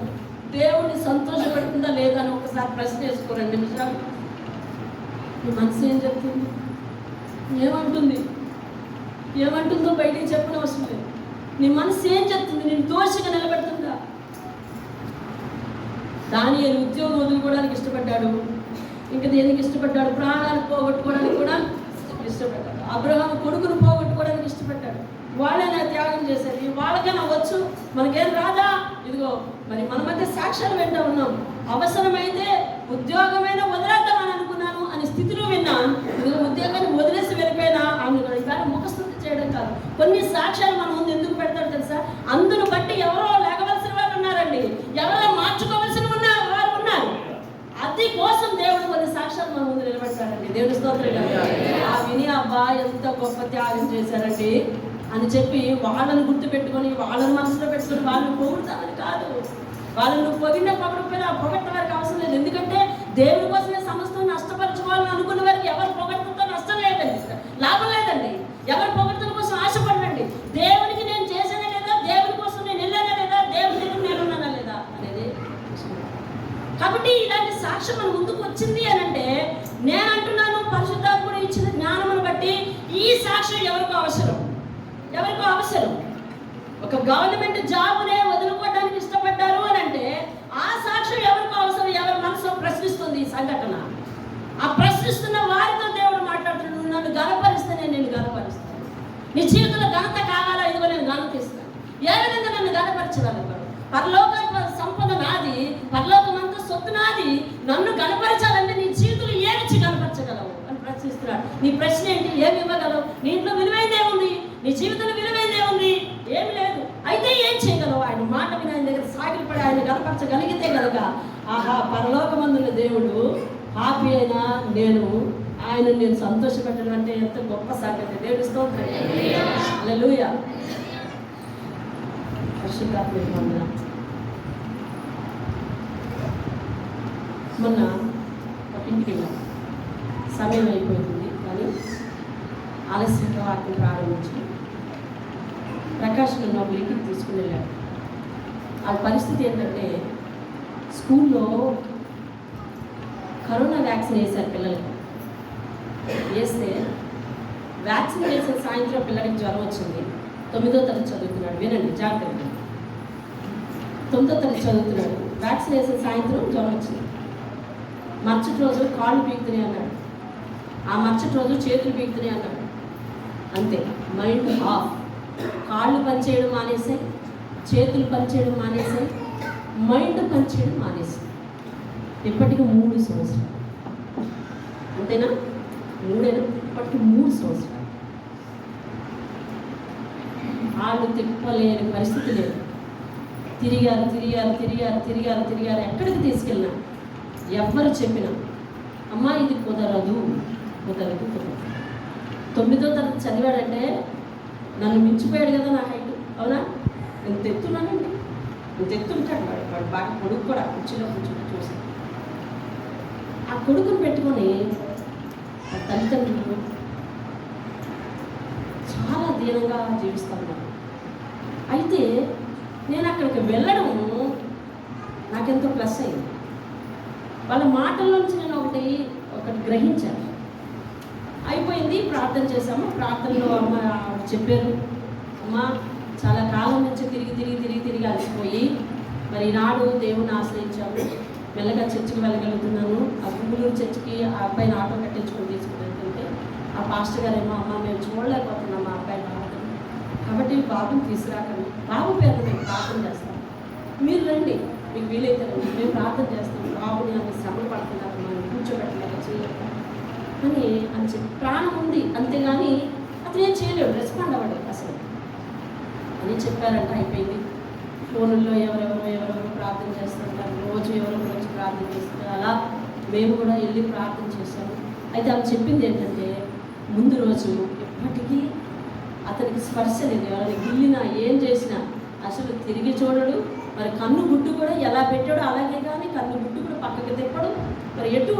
దేవుడిని సంతోషపెడుతుందా లేదా అని ఒకసారి ప్రశ్న వేసుకో. 2 నిమిషాలు. నీ మనసు ఏం చెప్తుంది? ఏమంటుందో బయటికి చెప్పిన అవసరం లేదు. నీ మనసు ఏం చెప్తుంది? నేను దోషిగా నిలబెడుతుందా? దానియేలు ఉద్యోగం వదులుకోవడానికి ఇష్టపడ్డాడు. ఇంకా దేనికి ఇష్టపడ్డాడు? ప్రాణాలు పోగొట్టుకోవడానికి కూడా ఇష్టపడ్డాడు. అబ్రహాము కొడుకును పోగొట్టుకోవడానికి ఇష్టపడ్డాడు. వాళ్ళైనా త్యాగం చేశారు. వాళ్ళకైనా వచ్చు, మనకేం రాదా? ఇదిగో మరి మనమైతే సాక్ష్యాలు వింటూ ఉన్నాం. అవసరమైతే ఉద్యోగమైనా వదిలేద్దామని అనుకున్నాను అనే స్థితిలో విన్నా. ఇదిగో ఉద్యోగాన్ని వదిలేసి వెళ్ళిపోయినా ఆమె కానీ ముఖస్థుతి చేయడం కాదు. కొన్ని సాక్ష్యాలు మన ముందు ఎందుకు పెడతారు తెలుసా? అందును బట్టి ఎవరో లేగవలసిన వాళ్ళు ఉన్నారండి, ఎవరో మార్చుకోవలసిన వారు ఉన్నారు. అది కోసం దేవుడు కొన్ని సాక్ష్యాలు మన ముందు నిలబెడతారండి. దేవుడి స్తోత్రం కదా. ఆ విని అబ్బా ఎంత గొప్ప త్యాగం చేశారండి అని చెప్పి వాళ్ళని గుర్తు పెట్టుకొని, వాళ్ళని మనసులో పెట్టుకొని వాళ్ళని పొగుడుతామని కాదు. వాళ్ళని నువ్వు పొగిడినా పొగడకపోయినా పొగట్ట వారికి అవసరం లేదు. ఎందుకంటే దేవుడి కోసమే సమస్తం నష్టపరచుకోవాలని అనుకున్న వారికి ఎవరు పొగడతంతో నష్టం లేదండి, లాభం లేదండి. ఎవరు పొగడతల కోసం ఆశపడండి. దేవునికి నేను చేశానా లేదా, దేవుడి కోసం నేను వెళ్ళానా లేదా, దేవుడి దగ్గర నేను ఉన్నానా లేదా అనేది. కాబట్టి ఇలాంటి సాక్ష్యం మన ముందుకు వచ్చింది అని అంటే నేను అంటున్నాను, పరిశుద్ధాత్ముడు ఇచ్చిన జ్ఞానమును బట్టి ఈ సాక్ష్యం ఎవరికో అవసరం. ఒక గవర్నమెంట్ జాబునే వదులుకోవడానికి ఇష్టపడ్డారు అని అంటే ఆ సాక్ష్యం ఎవరికో అవసరం. ఎవరి మనసులో ప్రశ్నిస్తుంది ఈ సంఘటన. ఆ ప్రశ్నిస్తున్న వారితో దేవుడు మాట్లాడుతున్నాడు. నువ్వు నన్ను గణపరిస్తేనే నేను గణపరుస్తాను. నీ జీవితంలో ఘనత కావాలా? ఇదిగో నేను ఘనత ఇస్తాను. ఏ విధంగా నన్ను గణపరచగలరు? పరలోక సంపద నాది, పరలోకమంతా సొత్తు నాది. నన్ను గణపరచాలంటే నీ జీవితంలో ఏమిచ్చి గణపరచగలవు అని ప్రశ్నిస్తున్నాడు. నీ ప్రశ్న ఏంటి? ఏమి ఇవ్వగలవు? నీ ఇంట్లో విలువైందే ఉంది, నీ జీవితంలో విలువైందే ఉంది, ఏమి లేదు. అయితే ఏం చేయగలవు? ఆయన మాట విని ఆయన దగ్గర సాగిపడి ఆయన గణపరచగలిగితే కనుక ఆహా పరలోకమందున్న దేవుడు హ్యాపీ అయినా నేను సంతోషపెట్టడం అంటే ఎంత గొప్ప సంగతి. దేవుడి స్తోత్రం. హల్లెలూయా. మొన్న ఒక ఇంటికి వెళ్ళాం. సమయం అయిపోయింది కానీ ఆలస్యంగా వాటిని ప్రారంభించి ప్రకాష్ నన్ను ఒక ఇంటికి తీసుకుని వెళ్ళాడు. ఆ పరిస్థితి ఏంటంటే స్కూల్లో కరోనా వ్యాక్సిన్ వేశారు పిల్లలకి. వేస్తే వ్యాక్సిన్ వేసిన సాయంత్రం పిల్లడికి జ్వరం వచ్చింది. 9వ తరగతి చదువుతున్నాడు. వినండి జాగ్రత్తగా. 9వ తరగతి చదువుతున్నాడు. వ్యాక్సిన్ వేసిన సాయంత్రం జ్వరం వచ్చింది. మరుసటి రోజు కాళ్ళు పీకుతున్నాయి అన్నాడు. ఆ మరుసటి రోజు చేతులు పీకుతున్నాయి అన్నాడు. అంతే, మైండ్ ఆఫ్. కాళ్ళు పనిచేయడం మానేసాయి, చేతులు పనిచేయడం మానేసాయి, మైండ్ పనిచేయడం మానేసాయి. ఇప్పటికి 3 సంవత్సరాలు. అంతేనా? 3 ఇప్పటికి 3 సంవత్సరాలు. వాళ్ళు తిప్పలేని పరిస్థితి లేదు. తిరిగారు. ఎక్కడికి తీసుకెళ్ళినా ఎవ్వరు చెప్పినా అమ్మా ఇది కుదరదు. 9వ తరగతి చదివాడంటే నన్ను మించిపోయాడు కదా నా హైట్. అవునా? నేను తెత్తున్నానండి. నేను తెత్తుంటాడు. వాడు బాగా కొడుకు కూడా కుర్చీలో చూసి ఆ కొడుకుని పెట్టుకొని ఆ తల్లిదండ్రులు చాలా దీనంగా జీవిస్తూ ఉన్నారు. అయితే నేను అక్కడికి వెళ్ళడం నాకెంతో ప్లస్ అయింది. వాళ్ళ మాటల్లోంచి నేను ఒకటి గ్రహించాను. అయిపోయింది. ప్రార్థన చేశాము. ప్రార్థనలో అమ్మ చెప్పారు, అమ్మ చాలా కాలం నుంచి తిరిగి అలసిపోయి మరి ఈనాడు దేవుని ఆశ్రయించాము, మెల్లగా చర్చికి వెళ్ళగలుగుతున్నాను. ఆ గుంగులూరు చర్చికి ఆ అబ్బాయిని ఆటో కట్టించుకొని తీసుకుని వెళ్తుంటే ఆ పాస్టర్ గారేమో, అమ్మ మేము చూడలేకపోతున్నాం మా అబ్బాయి బాబుని, కాబట్టి బాబుని తీసుకురాకండి, బాబు పేరు మేము ప్రార్థన చేస్తాం, మీరు రండి, మీకు వీలైతే రండి, మేము ప్రార్థన చేస్తాం, బాబుని అంత శ్రమ పడుతున్నారు, మనం కూర్చోబెట్టలేక చేయలేక అని చెప్పి ప్రాణం ఉంది, అంతేగాని అతను ఏం చేయలేడు, రెస్పాండ్ అవ్వడు అసలు అని చెప్పారంట. అయిపోయింది. ఫోన్లో ఎవరెవరో ప్రార్థన చేస్తుంటారు, రోజు ఎవరో వచ్చి ప్రార్థన చేస్తుంటారు. అలా మేము కూడా వెళ్ళి ప్రార్థన చేశాము. అయితే ఆమె చెప్పింది ఏంటంటే, ముందు రోజు ఎప్పటికీ అతనికి స్పర్శ లేదు, ఎవరైనా గిల్లినా ఏం చేసినా అసలు తిరిగి చూడడు. మరి కన్ను గుడ్డు కూడా ఎలా పెట్టాడో అలాగే, కానీ కన్ను గుడ్డు కూడా పక్కకి తిప్పడు, మరి ఎటు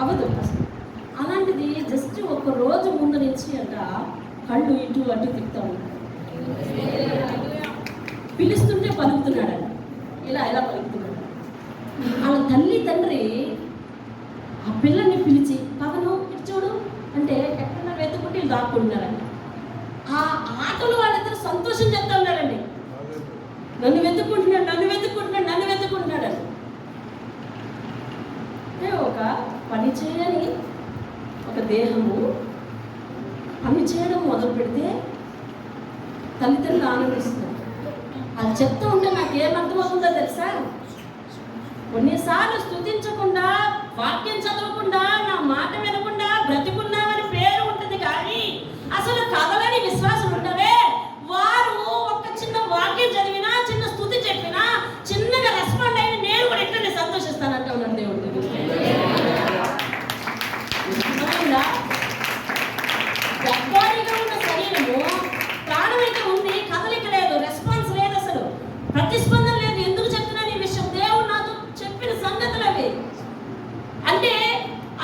అవ్వదు అసలు. అలాంటిది జస్ట్ ఒక రోజు ముందు నుంచి అంట కళ్ళు ఇటు అటు తిప్పుతూ ఉంటాడు, పిలుస్తుంటే పలుకుతున్నాడంట, ఇలా పలుకుతున్నాడు. వాళ్ళ తల్లి తండ్రి ఆ పిల్లల్ని పిలిచి, పవను ఇటు చూడు అంటే ఎక్కడన్నా వెతుకుంటే వీళ్ళు దాక్కుంటున్నారంట. ఆ ఆటలు వాళ్ళిద్దరు సంతోషం చెప్తా ఉన్నారండి, నన్ను వెతుక్కుంటున్నాడు అని. ఒక పని చేయని ఒక దేహము పని చేయడం మొదలు పెడితే తల్లిదండ్రులు ఆనందిస్తున్నారు. అది చెప్తూ ఉంటే నాకు ఏమర్థమవుతుందో తెలుసా, కొన్నిసార్లు స్తుతించకుండా, వాక్యం చదవకుండా, నా మాట వినకుండా బ్రతికున్నామని పేరు ఉంటుంది, కానీ అసలు కదలని విశ్వాసం ఉండవే వారు ఒక చిన్న వాక్యం చదివినా, చిన్న స్తుతి చెప్పినా, చిన్నగా రెస్పాండ్ అయిన నేను కూడా ఇట్లనే సంతోషిస్తానంటే ఉన్నాడు దేవుడు. గర్భానిగా ఉన్న శరీరము ప్రాణమైతే ఉంది, కదలిక లేదు, రెస్పాన్స్ లేదు, అసలు ప్రతిస్పందన లేదు. ఎందుకు చెప్తున్నాను ఈ విషయం, దేవుడు నాతో చెప్పిన సంగతులు అవి. అంటే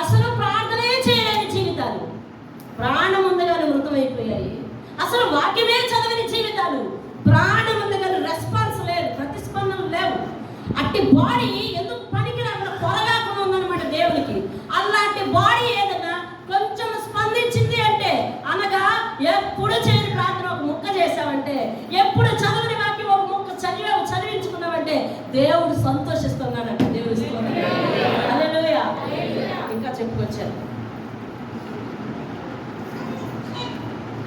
అసలు ప్రార్థనే చేయలేని జీవితాలు, ప్రాణం ఉందగానే మృతమైపోయాయి. అసలు వాక్యమే చదవని జీవితాలు, ప్రాణం ఉందగానే రెస్పాన్స్ లేదు, ప్రతిస్పందన లేవు. అట్టి బాడీ ఎందుకు పనికి రాకుండా పొరగాకుండా ఉందన్నమాట దేవునికి. అలాంటి బాడీ ఏదైనా కొంచెం స్పందించింది అంటే, అనగా ఎప్పుడు చేయని ప్రార్థన ఒక ముక్క చేసావంటే, ఎప్పుడు చదవని వాక్యం ఒక ముక్క చదివించుకున్నావంటే దేవుడు సంతోషిస్తున్నాడంట. దేవుడు హల్లెలూయా. ఇంకా చెప్పుకొచ్చారు,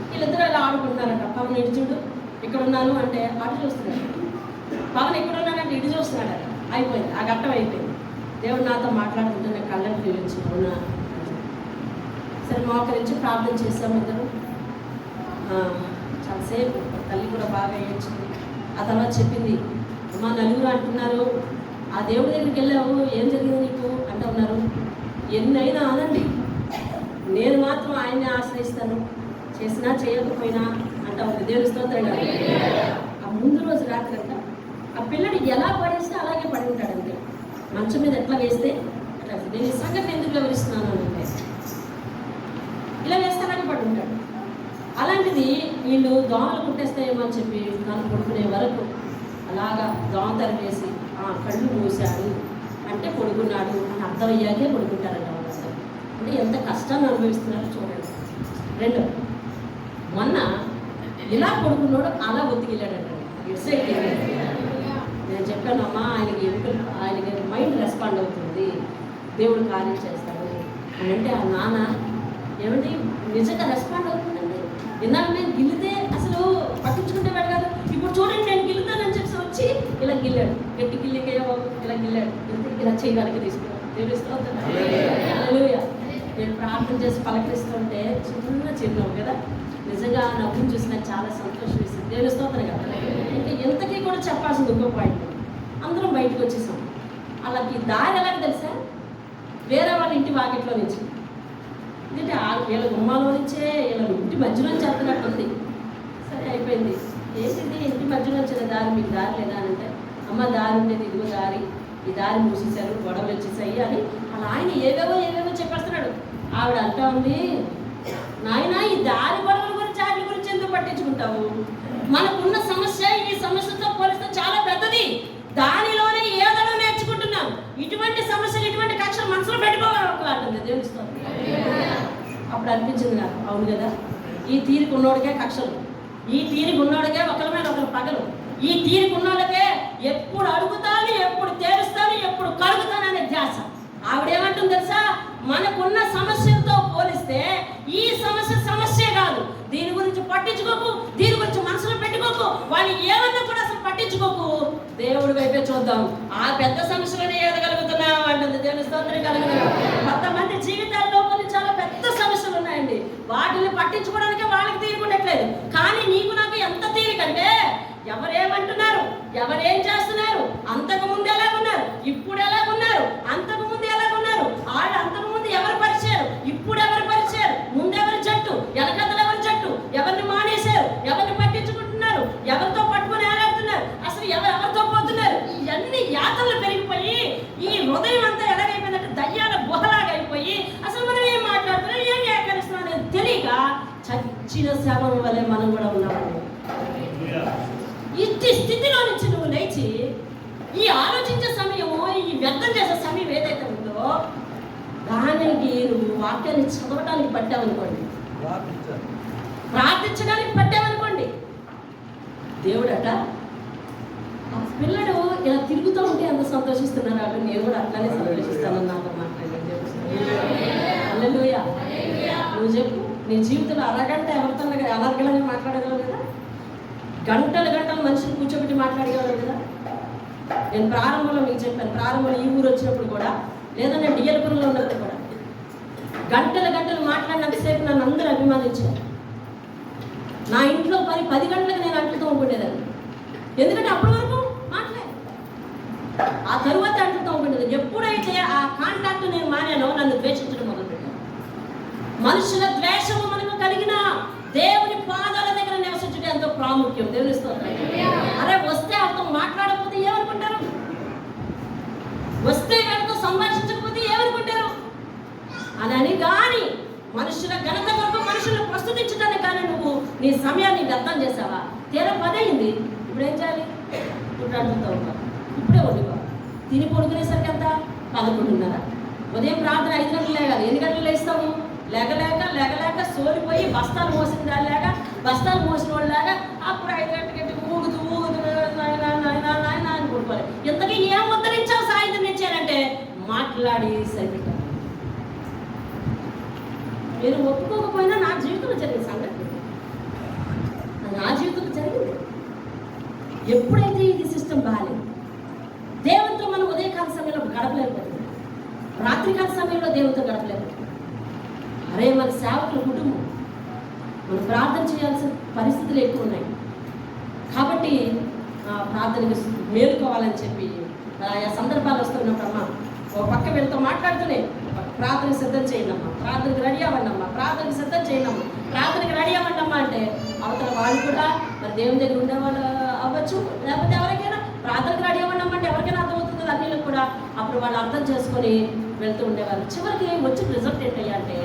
వీళ్ళిద్దరు అలా ఆడుకుంటున్నారంట. పవన్ ఇటు చూడు, ఇక్కడ ఉన్నాను అంటే అటు చూస్తున్నాడు, పవన్ ఎక్కడ ఉన్నాడంటే ఇటు చూస్తున్నాడు. అయిపోయింది, ఆ ఘట్టం అయిపోయింది. దేవుడు నాతో మాట్లాడుతుంటే నాకు కళ్ళని ఫీలించి, అవునా సరే మోకరించి ప్రార్థన చేసాము ఇద్దరు. చాలాసేపు తల్లి కూడా బాగా ఏడ్చింది. ఆ తర్వాత చెప్పింది, అమ్మ నలుగురు అంటున్నారు, ఆ దేవుడి దగ్గరికి వెళ్ళావు, ఏం జరిగింది నీకు అంటే ఉన్నారు, ఎన్నైనా అనండి, నేను మాత్రం ఆయన్ని ఆశ్రయిస్తాను, చేసినా చేయకపోయినా అంట ఉంది. దేవుని స్తోత్రం. ఆ ముందు రోజు రాత్రి అంట ఆ పిల్లడు ఎలా పడేస్తే అలాగే పడి ఉంటాడంటే, మంచం మీద ఎట్లా వేస్తే అట్లా. నేను ఈ సంగతి ఎందుకు వివరిస్తున్నాను అంటే, ఇలా వేస్తానని పడి ఉంటాడు. అలాంటిది వీళ్ళు దోమలు కుట్టేస్తాయేమో అని చెప్పి తను పడుకునే వరకు అలాగా దోమ తరివేసి కళ్ళు మూసాడు అంటే పడుకున్నాడు అని అర్థమయ్యాకే పడుకుంటారంట వాళ్ళు. అసలు అంటే ఎంత కష్టాన్ని అనుభవిస్తున్నారో చూడండి. రెండు, మొన్న ఇలా పడుకున్నాడు అలా ఒత్తికెళ్ళాడంట ఇటు సైడ్. నేను చెప్పాను, అమ్మా ఆయనకి మైండ్ రెస్పాండ్ అవుతుంది, దేవుడు కార్యం చేస్తాడు అని అంటే, ఆ నాన్న ఏమంటే నిజంగా రెస్పాండ్ అవుతుందండి. ఇందాక నేను గిల్లితే అసలు పట్టించుకుంటే వెళ్ళాడు, ఇప్పుడు చూడండి నేను గిల్లుతానని చెప్పి వచ్చి ఇలా గిల్లాడు, గట్టి గిల్లికేయో ఇలా గిల్లాడు, ఇలా చేయడానికి తీసుకున్నాడు. దేవుడు స్తోత్రం. హల్లెలూయా. నేను ప్రార్థన చేసి పలకరిస్తుంటే చిరునవ్వు కదా, నిజంగా నవ్వుని చూసి నాకు చాలా సంతోషం ఇస్తుంది. దేవుడు స్తోత్రం కదా. ఇంకా ఎంతకీ కూడా చెప్పాల్సింది ఇంకో పాయింట్, అందరం బయటకు వచ్చేసాం. అలాగే దారి ఎలాగ తెలుసా, వేరే వాళ్ళ ఇంటి వాకిట్లో నుంచి, ఎందుకంటే వీళ్ళ గుమ్మాలో నుంచే వీళ్ళ ఇంటి మధ్యలో నుంచి వెళ్తున్నట్టు ఉంది. సరే అయిపోయింది, ఏంటిది ఇంటి మధ్యలో వచ్చిన దారి, మీకు దారి లేదా అని అంటే, అమ్మ దారి ఉండేది ఇదిగో దారి, ఈ దారి మూసేశారు, గొడవలు వచ్చేసాయి అని అలా ఆయన ఏవేవో చెప్పేస్తున్నాడు. ఆవిడ అంటా ఉంది, నాయన ఈ దారి గొడవల గురించి వాటి గురించి ఎందుకు పట్టించుకుంటావు, మనకున్న సమస్య ఈ సమస్యతో పోలిస్తే చాలా పెద్దది, దానిలోనే ఏదో నేర్చుకుంటున్నాం, ఇటువంటి సమస్యలు ఇటువంటి కక్షలు మనసులో పెట్టుకోవాలి. దేవుని స్తోత్రం. అప్పుడు అనిపించింది నాకు, అవును కదా, ఈ తీరికి ఉన్నోడికే కక్షలు, ఈ తీరికి ఉన్నోడికే ఒకరి మీద ఒకరు పగలు, ఈ తీరికి ఉన్నోళ్ళకే ఎప్పుడు అడుగుతాను, ఎప్పుడు తేలుస్తాను, ఎప్పుడు కడుగుతాననే ధ్యాస. ఆవిడేమంటుంది తెలుసా, మనకున్న సమస్యలతో పోలిస్తే ఈ సమస్య సమస్య కాదు, దీని గురించి పట్టించుకోకు, దీని గురించి మనసులో పెట్టుకోకు, వాళ్ళు ఏమన్నా కూడా అసలు పట్టించుకోకు, దేవుడి వైపే చూద్దాం, ఆ పెద్ద సమస్యలోనే ఎదగలుగుతున్నాం అంటుంది. దేవుని స్తోత్రం కలుగుతున్నాం. కొంతమంది జీవితాల్లో కొన్ని చాలా పెద్ద సమస్యలు ఉన్నాయండి, వాటిని పట్టించుకోవడానికి వాళ్ళకి తీరుకున్నట్లేదు. కానీ నీకు నాకు ఎంత తీరికంటే, ఎవరేమంటున్నారు, ఎవరేం చేస్తున్నారు, అంతకు ముందు ఎలాగున్నారు, ఇప్పుడు ఎలాగున్నారు, అంతకు ముందు ఎలాగున్నారు, వాళ్ళు అంతకు ముందు ఎవరు పరిచారు, ఇప్పుడు ఎవరు పరిచారు, ముందెవరి జట్టు, ఎలకతలు ఎవరి జట్టు, ఎవరిని మానేశారు, ఎవరిని పట్టించుకుంటున్నారు, ఎవరితో పట్టుకొని ఆడాడుతున్నారు, అసలు ఎవరితో పోతున్నారు, ఇవన్నీ యాతనలు పెరిగిపోయి ఈ హృదయం అంతా ఎలాగైపోయిందంటే దయ్యాల గుహలాగా అయిపోయి అసలు మనం ఏం మాట్లాడుతున్నాం, ఏం వ్యాకరిస్తున్నాం అనేది తెలియక చచ్చిన శవం వలె మనం కూడా ఉన్నామండి. ఇట్టి స్థితిలో నుంచి నువ్వు లేచి ఈ ఆలోచించే సమయము, ఈ వ్యర్థం చేసే సమయం ఏదైతే ఉందో దానికి నువ్వు వాక్యాన్ని చదవటానికి పట్టావనుకోండి, ప్రార్థించడానికి పట్టావనుకోండి, దేవుడట ఆ పిల్లడు ఇలా తిరుగుతూ ఉంటే ఎంత సంతోషిస్తున్నారు, నేను కూడా అట్లానే సంతోషిస్తానని నాతో మాట్లాడండి. హల్లెలూయా. నువ్వు చెప్పు, నీ జీవితంలో అరగంట ఎవరితో అనర్గలని మాట్లాడగలవు కదా, గంటలు గంటలు మనిషిని కూర్చోబెట్టి మాట్లాడగలరు కదా. నేను ప్రారంభంలో మీకు చెప్పాను, ప్రారంభంలో ఈ ఊరు వచ్చినప్పుడు కూడా, లేదా నేను డిఎల్పురంలో ఉన్నప్పుడు కూడా గంటలు గంటలు మాట్లాడినంతసేపు నన్ను అందరూ అభిమానించారు. నా ఇంట్లో 10 గంటలకు నేను అంట్లతో ఉంటుండేదాన్ని, ఎందుకంటే అప్పటి వరకు మాట్లాడే, ఆ తరువాత అంట్లతో ఉంటుండేది. ఎప్పుడైతే ఆ కాంటాక్ట్ నేను మానానో నన్ను ద్వేషించడం మొదలుపెట్టాను. మనుషుల ద్వేషము మనకు కలిగిన దేవుని పాదాల దగ్గర నివసించడం ఎంతో ప్రాముఖ్యం. దేవుని స్తోత్రం. అరే వస్తే వాళ్ళతో మాట్లాడకపోతే ఏమనుకుంటారు, వస్తే వాళ్ళతో సంభాషించకపోతే ఏమనుకుంటారు అని కానీ మనుషుల ఘనత కొరకు మనుషులను ప్రస్తుతించడానికి కానీ నువ్వు నీ సమయాన్ని వ్యర్థం చేసావా, తీరా 10 అయింది, ఇప్పుడు ఏం చేయాలి, ఇప్పుడు అడుగుతూ ఉంటావు, ఇప్పుడే వండుకో, తిని పడుకునేసరికి ఎంత 11:30. ఉదయం ప్రార్థన 5 గంటలు లేగాలి, ఎన్ని గంటలు లేస్తాము, లేకలేక సోలిపోయి బస్తాలు మోసిన దాని లేక, బస్తాలు మోసిన వాళ్ళు లేక అప్పుడు 5 గంటలకి ఊగుతూ నాయన అని కొడుకోవాలి. ఇంతకీ ఏం ఉద్ధరించావు సాయంత్రం ఇచ్చారంటే మాట్లాడి సరిపెట్టాను. నేను ఒప్పుకోకపోయినా నా జీవితంలో జరిగిన సంగతి, నా జీవితంలో జరిగింది. ఎప్పుడైతే ఇది సిస్టమ్ బాగాలేదు, దేవునితో మనం ఉదయకాల సమయంలో గడపలేకపోతుంది, రాత్రికాల సమయంలో దేవునితో గడపలేకపోతుంది. అరే మన సేవకుల కుటుంబం, మనం ప్రార్థన చేయాల్సిన పరిస్థితులు ఎక్కువ ఉన్నాయి కాబట్టి ప్రార్థనకి మేలుకోవాలని చెప్పి ఆయా సందర్భాలు వస్తున్నప్పుడు అమ్మ ఓ పక్క వీళ్ళతో మాట్లాడుతూనే ప్రార్థనకి సిద్ధం చేయండమ్మా, ప్రార్థనకి రెడీ అవ్వండమ్మా, ప్రార్థనకి సిద్ధం చేయండమ్మా, ప్రార్థనకి రెడీ అవ్వండమ్మా అంటే అవతల వాళ్ళు కూడా మరి దేవుని దగ్గర ఉండేవాళ్ళు అవ్వచ్చు, లేకపోతే ఎవరికైనా ప్రార్థనకి రెడీ అవ్వండమ్మా అంటే ఎవరికైనా అర్థమవుతుంది అన్నిలకు కూడా. అప్పుడు వాళ్ళు అర్థం చేసుకొని వెళ్తూ ఉండేవారు. చివరికి వచ్చిన రిజల్ట్ ఏంటయ్యా అంటే,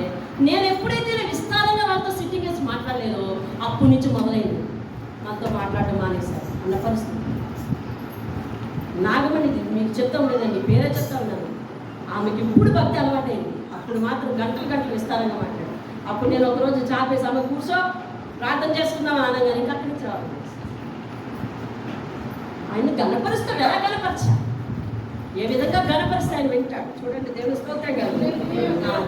నేను ఎప్పుడైతే విస్తారంగా వాళ్ళతో సిట్టింగ్ వేసి మాట్లాడలేదో అప్పటి నుంచి మొదలైంది మనతో మాట్లాడడం మానేశారు అన్న పరిస్థితి. నాగమణి మీకు చెప్తా ఉండేదండి, పేరే చెప్తా ఉన్నాను, ఆమెకి ఇప్పుడు భక్తి అలవాటైంది. అప్పుడు మాత్రం గంటలు విస్తారంగా మాట్లాడాను. అప్పుడు నేను ఒకరోజు చాపేసి ఆమె కూర్చో ప్రార్థన చేసుకుందాం అనగానే ఇంకా అక్కడి నుంచి రావాలి. ఆయన గణపరుస్తాడు, ఎలా గణపరచా, ఏ విధంగా గణపరిస్తే ఆయన వింటాడు. చూడండి దేవుని స్తోత్రం కాదు,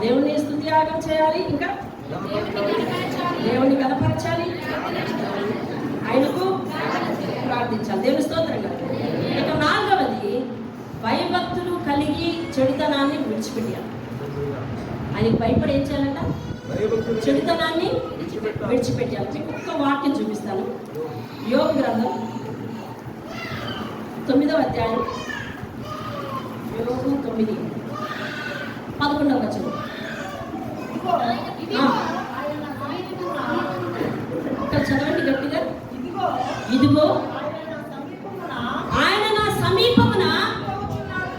దేవుని స్తుతియాగం చేయాలి, ఇంకా దేవుని గణపరచాలి, ఆయనకు ప్రార్థించాలి. దేవుని స్తోత్రం కాదు. ఇక 4వది భయభక్తులు కలిగి చెడుతనాన్ని విడిచిపెట్టాలి. ఆయనకి భయపడి ఏం చేయాలంట, చెడుతనాన్ని విడిచిపెట్టాలి. మీకు ఒక్క వాక్యం చూపిస్తాను. యోబు గ్రంథం 9వ అధ్యాయం, యోబు 9:11 వచనం. చదవండి గట్టిగా. ఇదిగో ఆయన నా సమీపమున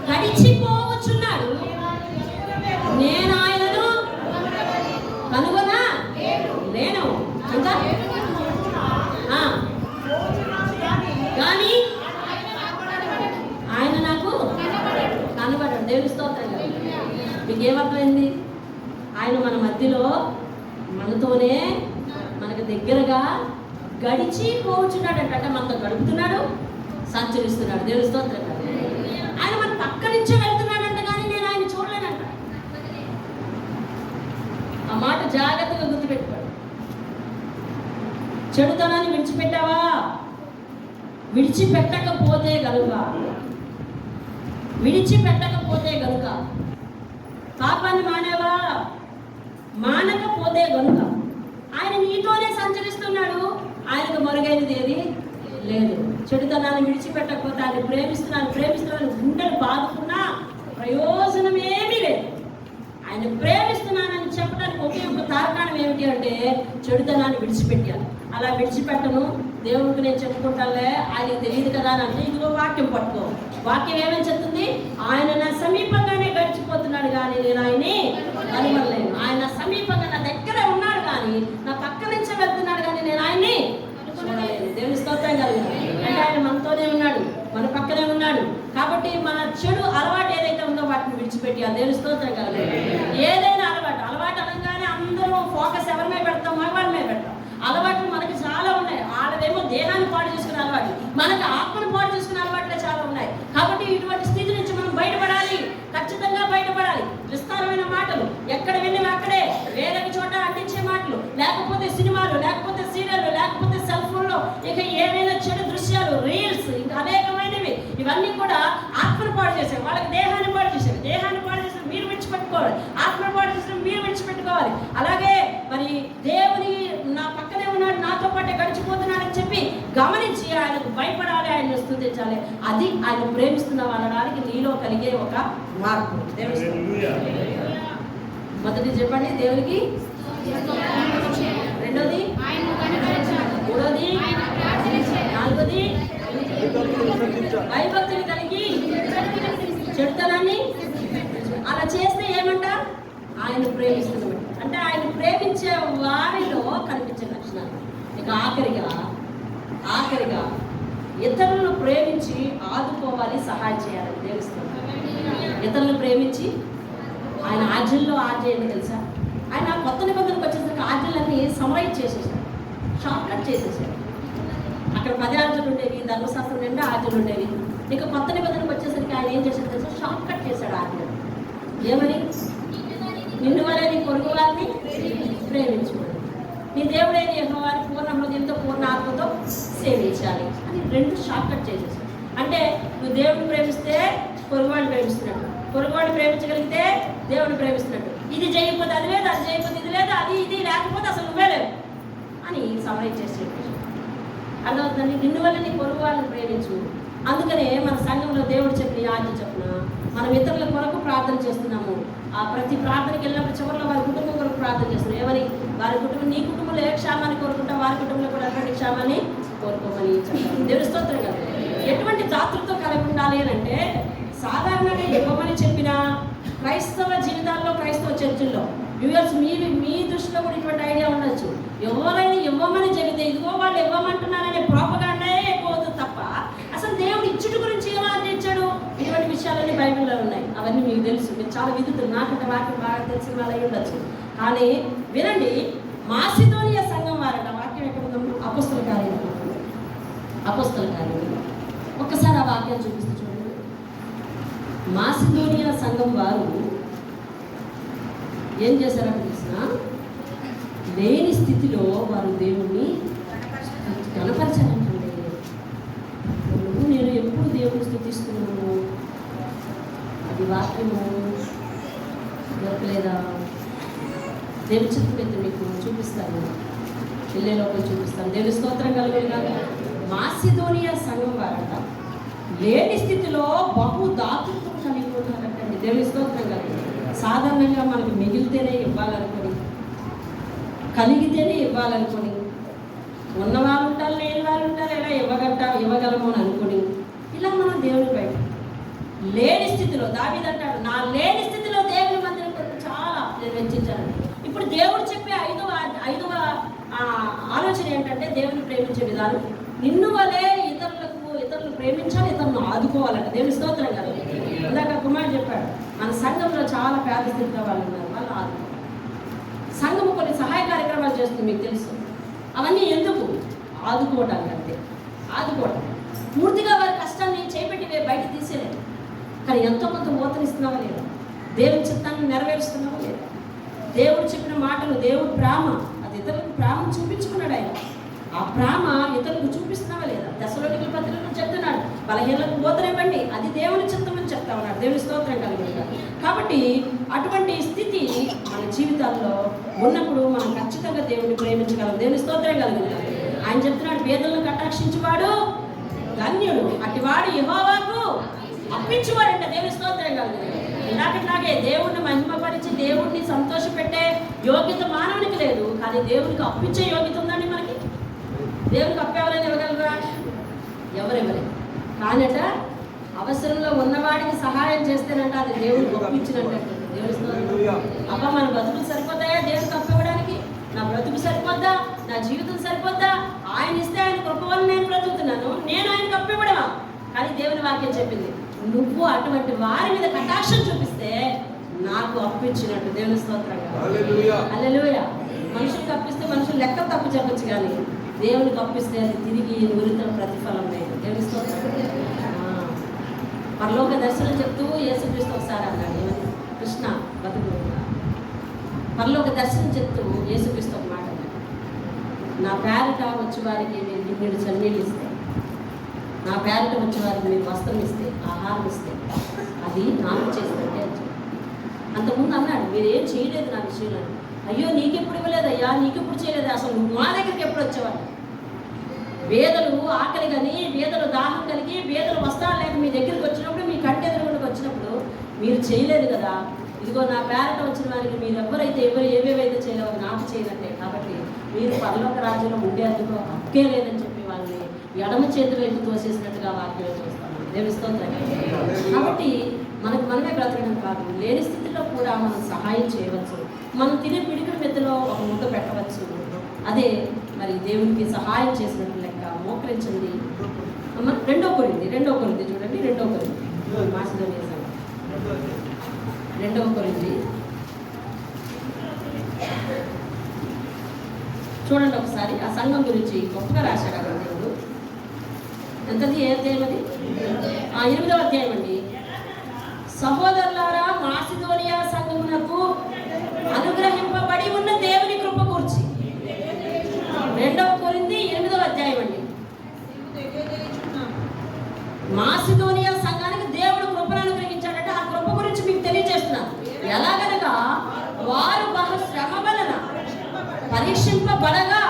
గడిచిపోవచ్చున్నాడు, నేను ఆయనను కనుగొనా లేను. ఇంకా కానీ ఆయన నాకు కనబడడు. దేవుని స్తోత్రం. మీకు ఏమర్థమైంది? ఆయన మన మధ్యలో మనతోనే మనకు దగ్గరగా గడిచి పోచున్నాడంట. అంటే మనతో గడుపుతున్నాడు, సంచరిస్తున్నాడు. దేవుని స్తోత్రం. ఆయన మన పక్క నుంచే వెళ్తున్నాడంట, కానీ నేను ఆయన చూడలేనంట. ఆ మాట జాగ్రత్తగా గుర్తుపెట్టుకోండి. చెడుతనాన్ని విడిచిపెట్టావా? విడిచిపెట్టకపోతే గనుక పాపాన్ని మానేవా? మానకపోతే గనుక ఆయన నీతోనే సంచరిస్తున్నాడు. ఆయనకు మరుగైనది ఏది లేదు. చెడుతనాన్ని విడిచిపెట్టకపోతే ఆయన ప్రేమిస్తున్నాను గుండెలు బాదుకున్నా ప్రయోజనమేమీ లేదు. ఆయన ప్రేమిస్తున్నానని చెప్పడానికి ఒకే ఒక కారణం ఏమిటి అంటే చెడుతనాన్ని విడిచిపెట్టాను. అలా విడిచిపెట్టను, దేవుడికి నేను చెప్పుకుంటానులే, ఆయనకు తెలియదు కదా అని అంటే ఇదిగో వాక్యం పట్టుకో. వాక్యం ఏమని చెప్తుంది? ఆయన నా సమీపంగానే గడిచిపోతున్నాడు కానీ నేను ఆయన్ని కనుగొనలేను. ఆయన సమీపంగా నా దగ్గరే ఉన్నాడు కానీ నా పక్క నుంచే వెళ్తున్నాడు కానీ నేను ఆయన్ని చూడలేను. దేవుని స్తోత్రం కలుగుతుంది. అంటే ఆయన మనతోనే ఉన్నాడు, మన పక్కనే ఉన్నాడు. కాబట్టి మన చెడు అలవాటు ఏదైతే ఉందో వాటిని విడిచిపెట్టి ఆ దేవుని స్తోత్రం కలుగుతుంది. ఏదైనా అలవాటు అనగానే అందరూ ఫోకస్ ఎవరి మీద పెడతాం? మగవాళ్ళ మీద పెడతాం. అలవాట్లు మనకి చాలా ఉన్నాయి. వాళ్ళదేమో దేహాన్ని పాడు చేసుకునే అలవాటు, మనకు ఆత్మను పాడు చేసుకునే అలవాట్లే చాలా ఉన్నాయి. కాబట్టి ఇటువంటి స్థితి నుంచి మనం బయటపడాలి, ఖచ్చితంగా బయటపడాలి. విస్తారమైన మాటలు ఎక్కడ వెళ్ళి అక్కడే వేరే చోట అంటించే మాటలు, లేకపోతే సినిమాలు, లేకపోతే సీరియల్, లేకపోతే సెల్ ఫోన్లో ఇక ఏమైనా చెడు దృశ్యాలు, రీల్స్, ఇంకా అనేకమైనవి, ఇవన్నీ కూడా ఆత్మను పాడు చేసేవి. వాళ్ళకి దేహాన్ని పాడు చేసేవి. దేహాన్ని పాడు చేసిన మీరు విడిచిపెట్టుకోవాలి, ఆత్మను పాడు చేసిన మీరు విడిచిపెట్టుకోవాలి. అలాగే మరి దేవుని నా పక్కనే ఉన్నాడు, నాతో పాటే గడిచిపోతున్నాడని చెప్పి గమనించి ఆయనకు భయపడాలి, ఆయన స్తుతించాలి. అది ఆయన ప్రేమిస్తున్నాం అనడానికి నీలో కలిగే ఒక మార్పు. మొదటి చెప్పండి, దేవునికి. రెండోది, మూడోది, నాలుగోది, భయభక్తులు కలిగి చెడుతనాన్ని. అలా చేస్తే ఏమంట? ఆయన ప్రేమిస్తున్నాడు. అంటే ఆయన ప్రేమించే వారిలో కనిపించే లక్షణాలు. ఇక ఆఖరిగా ఇతరులను ప్రేమించి ఆదుకోవాలి, సహాయం చేయాలని తెలుస్తుంది. ఇతరులను ప్రేమించి ఆయన ఆజ్ఞల్లో ఏంటి తెలుసా? ఆయన కొత్త నిబంధనకు వచ్చేసరికి ఆజ్ఞలన్నీ సమరైజ్ చేసేసాడు, షార్ట్ కట్ చేసేసాడు. అక్కడ 10 ఆజ్ఞలు ఉండేవి, ధర్మశాస్త్రం నిండా ఆజ్ఞలు ఉండేవి. ఇక కొత్త నిబంధనకు వచ్చేసరికి ఆయన ఏం చేశాడు తెలుసా? షార్ట్ కట్ చేశాడు ఆజ్ఞలు. ఏమని? నిన్ను వలె నీ పొరుగు వారిని ప్రేమించుకోండి, నీ దేవుడైన యెహోవాని పూర్ణ హృదయంతో పూర్ణ ఆత్మతో సేవించాలి అని 2 షార్ట్ కట్ చేసేసాడు. అంటే నువ్వు దేవుడిని ప్రేమిస్తే పొరుగువాడిని ప్రేమిస్తున్నట్టు, పొరుగువాడిని ప్రేమించగలిగితే దేవుడిని ప్రేమిస్తున్నట్టు. ఇది చేయకపోతే అది లేదు, అది చేయకపోతే ఇది లేదు, అది ఇది లేకపోతే అసలు నువ్వే లేవు అని సమరైజ్ చేసి చెప్పేసి అర్థమవుతుందండి. నిన్ను వల్ల నీ పొరుగు వాళ్ళని ప్రేమించు. అందుకనే మన సంఘంలో దేవుడు చెప్పిన ఆజ్ఞ చెప్పున మనం ఇతరుల కొరకు ప్రార్థన చేస్తున్నాము. ఆ ప్రతి ప్రార్థనకి వెళ్ళినప్పుడు చివరిలో వారి కుటుంబం కొరకు ప్రార్థన చేస్తున్నాం. ఏమని? వారి కుటుంబం, నీ కుటుంబంలో ఏ క్షేమాన్ని కోరుకుంటా వారి కుటుంబంలో కూడా అటువంటి క్షేమాన్ని కోరుకోమని చెప్పాలి. దేవుని స్తోత్రం కదా. ఎటువంటి దాతృత్వం కలిగి ఉండాలి అని అంటే సాధారణంగా ఇవ్వమని చెప్పిన క్రైస్తవ జీవితాల్లో, క్రైస్తవ చర్చిల్లో వ్యూవర్స్ మీ దృష్టిలో కూడా ఇటువంటి ఐడియా ఉండొచ్చు. ఎవరైనా ఇవ్వమని చెబితే ఇదిగో వాళ్ళు ఇవ్వమంటున్నారనే ప్రోపగాండే ఎక్కువ అవుతుంది తప్ప అసలు దేవుడు ఇచ్చుట గురించి ఏమో అందించాడు. ఇటువంటి విషయాలన్నీ బైబిల్లో ఉన్నాయి. అవన్నీ మీకు తెలుసు. మీరు చాలా విధుతులు, నాకంటే వాక్యం బాగా తెలిసిన వాళ్ళు అయి ఉండొచ్చు. కానీ వినండి, మాసిదోనియా సంఘం వారట. వాక్యం ఎక్కడ ఉందమ్మా? అపోస్తల కార్యం. ఒక్కసారి ఆ వాక్యం చూపిస్తూ చూడండి. మాసిదోనియా సంఘం వారు ఏం చేశారంటే తెలిసిన లేని స్థితిలో వారు దేవుణ్ణి కనపరచారంటే నేను ఎప్పుడు దేవుని స్తుతిస్తున్నాను, అది వాక్యము దొరకలేదా? దేవుని చిత్తమైతే మీకు చూపిస్తాను, వెళ్ళే లోపల చూపిస్తాను. దేవుని స్తోత్రం కలుగును. మాసిదోనియా సంఘం వారట లేని స్థితిలో బహు దాతృత్వం కలిగి ఉన్నారంటండి. దేవుని స్తోత్రం కలుగును. సాధారణంగా మనకు మిగిలితేనే ఇవ్వాలనుకొని, కలిగితేనే ఇవ్వాలనుకొని, ఉన్నవాళ్ళు ఉంటారు, లేని వాళ్ళు ఉంటారు, ఇలా ఇవ్వగలము అని అనుకుని ఇలా మనం దేవుని బయట లేని స్థితిలో దావీదంటాడు, నా లేని స్థితిలో దేవుని మందిరం కొరకు చాలా నేను వెచ్చించాను. ఇప్పుడు దేవుడు చెప్పే ఐదవ ఆలోచన ఏంటంటే దేవుని ప్రేమించే విధానం. నిన్ను వలే ఇతరులు ప్రేమించాలి, ఇతరులను ఆదుకోవాలంట. దేవుని స్తోత్రం కదా. ఇందాక కుమార్ చెప్పాడు, మన సంఘంలో చాలా పేద స్థితిలో వాళ్ళు ఉన్నారు, వాళ్ళు ఆదుకోవాలి. సంఘము కొన్ని సహాయకార్య చేస్తుంది మీకు తెలుసు. అవన్నీ ఎందుకు? ఆదుకోవటానికి అంతే, ఆదుకోవటం. పూర్తిగా వారి కష్టాన్ని చేపెట్టి బయట తీసేలేదు, కానీ ఎంతో కొంత ఊతనిస్తున్నావా లేదా? దేవుని చిత్తాన్ని నెరవేరుస్తున్నావా లేదా? దేవుడు చెప్పిన మాటలు, దేవుడు ప్రేమ, అది ఇతరులకు ప్రేమను చూపించుకున్నాడు ఆయన. ఆ ప్రేమ ఇతరులకు చూపిస్తున్నావా లేదా? దశలోనికల పత్రికలో చెప్తున్నాడు, బలహీనలకు ఊతనివ్వండి, అది దేవుని చిత్తం అని చెప్తా ఉన్నాడు. దేవుని స్తోత్రం కలుగుతుంది. కాబట్టి అటువంటి స్థితి మన జీవితాల్లో ఉన్నప్పుడు మనం ఖచ్చితంగా దేవుడిని ప్రేమించగలం. దేవుని స్తోత్రం కలుగుతుంది. ఆయన చెప్తున్నాడు, పేదలను కటాక్షించువాడు ధన్యుడు, అటివాడు యెహోవాకు అప్పించువాడంట. దేవుని స్తోత్రం కలుగుతుంది. ఇలాగే దేవుడిని మహిమపరిచి దేవుడిని సంతోషపెట్టే యోగ్యత మానవునికి లేదు, కానీ దేవుడికి అప్పించే యోగ్యత ఉందండి మనకి. దేవుడికి అప్పెవరైనా ఇవ్వగలరా? ఎవరెవరే. కానట అవసరంలో ఉన్నవాడికి సహాయం చేస్తేనంట అది దేవుడికి అప్పించినట్టు. దేవుని స్తోత్రం. అబ్బా మన బ్రతుకులు సరిపోతాయా దేవుడికి అప్పివ్వడానికి? నా బ్రతుకు సరిపోద్దా? నా జీవితం సరిపోద్దా? ఆయన ఇస్తే ఆయన కృప వల్ల నేను బ్రతుకుతున్నాను, నేను ఆయనకు అప్పివ్వడమా? కానీ దేవుని వాక్యం చెప్పింది, నువ్వు అటువంటి వారి మీద కటాక్షం చూపిస్తే నాకు అప్పించినట్టు. దేవుని స్తోత్రంగా. హల్లెలూయా. మనుషులకు అప్పిస్తే మనుషులు లెక్క తప్పు చెప్పచ్చు, కానీ దేవునికి అప్పిస్తే అది తిరిగి నూరితన ప్రతిఫలం లేదు. దేవుని స్తోత్రం. పరలోక దర్శనం చెప్తూ యేసుక్రీస్తు ఒకసారి అన్నాడు, కృష్ణ బతుకు. పరలోక దర్శనం చెప్తూ యేసుక్రీస్తు ఒక మాట అన్నాడు, నా పేరిట వచ్చి వారికి మీరు చన్నీళ్ళు ఇస్తే, నా పేరిట వచ్చే వారికి మీరు వస్త్రం ఇస్తే, ఆహారం ఇస్తే, అది నాకు చేసినట్టే అని చెప్పి. అంతకుముందు అన్నాడు, మీరు ఏం చేయలేదు నా విషయంలో. అయ్యో నీకెప్పుడు ఇవ్వలేదయ్యా, నీకెప్పుడు చేయలేదు, అసలు నువ్వు మా దగ్గరికి ఎప్పుడు వచ్చేవాడు? వేదలు ఆకలి కానీ, వేదలు దాహం కలిగి, వేదలు వస్త్రాలు లేక మీ దగ్గరికి వచ్చినప్పుడు, మీ కంటి ఎదురుగుండకు వచ్చినప్పుడు మీరు చేయలేదు కదా. ఇదిగో నా పేరట వచ్చిన వారికి మీరు ఎవరైతే ఏవేవైతే చేయలేవో నాకు చేయనట్టే. కాబట్టి మీరు పరలోక రాజ్యంలో ఉండేందుకు హక్కే లేదని చెప్పి వాళ్ళని ఎడమ చేతి వైపు తోసేసినట్టుగా వాక్యం చూస్తాము. దేవుని స్తోత్రం. కాబట్టి మనకు మనమే బ్రతకడం కాదు, లేని స్థితిలో కూడా మనం సహాయం చేయవచ్చు. మనం తినే పిడికిడి మెత్తలో ఒక ముద్ద పెట్టవచ్చు. అదే మరి దేవునికి సహాయం చేసినట్టు లెక్క. మోకరించండి. రెండో కొరింథీ చూడండి, రెండో కొరింథీ మాసిదోనియా సంఘం, రెండవ కొరింథీ చూడండి ఒకసారి. ఆ సంఘం గురించి గొప్పగా రాశాడు కదా దేవుడు. ఎంతది? ఏ అధ్యాయం అది? 8వ అధ్యాయం అండి. సహోదరులారా, మాసిదోనియా సంఘమునకు అనుగ్రహింపబడి ఉన్న దేవుని కృప కూర్చి. 2వ కొరింథీ 8వ అధ్యాయం అండి. మాసిదోనియా సంఘానికి దేవుడు కృపను అనుగ్రహించాడంటే ఆ కృప గురించి మీకు తెలియజేస్తున్నాను. ఎలాగనగా వారు బహు శ్రమ వలన పరీక్షింపబడగా,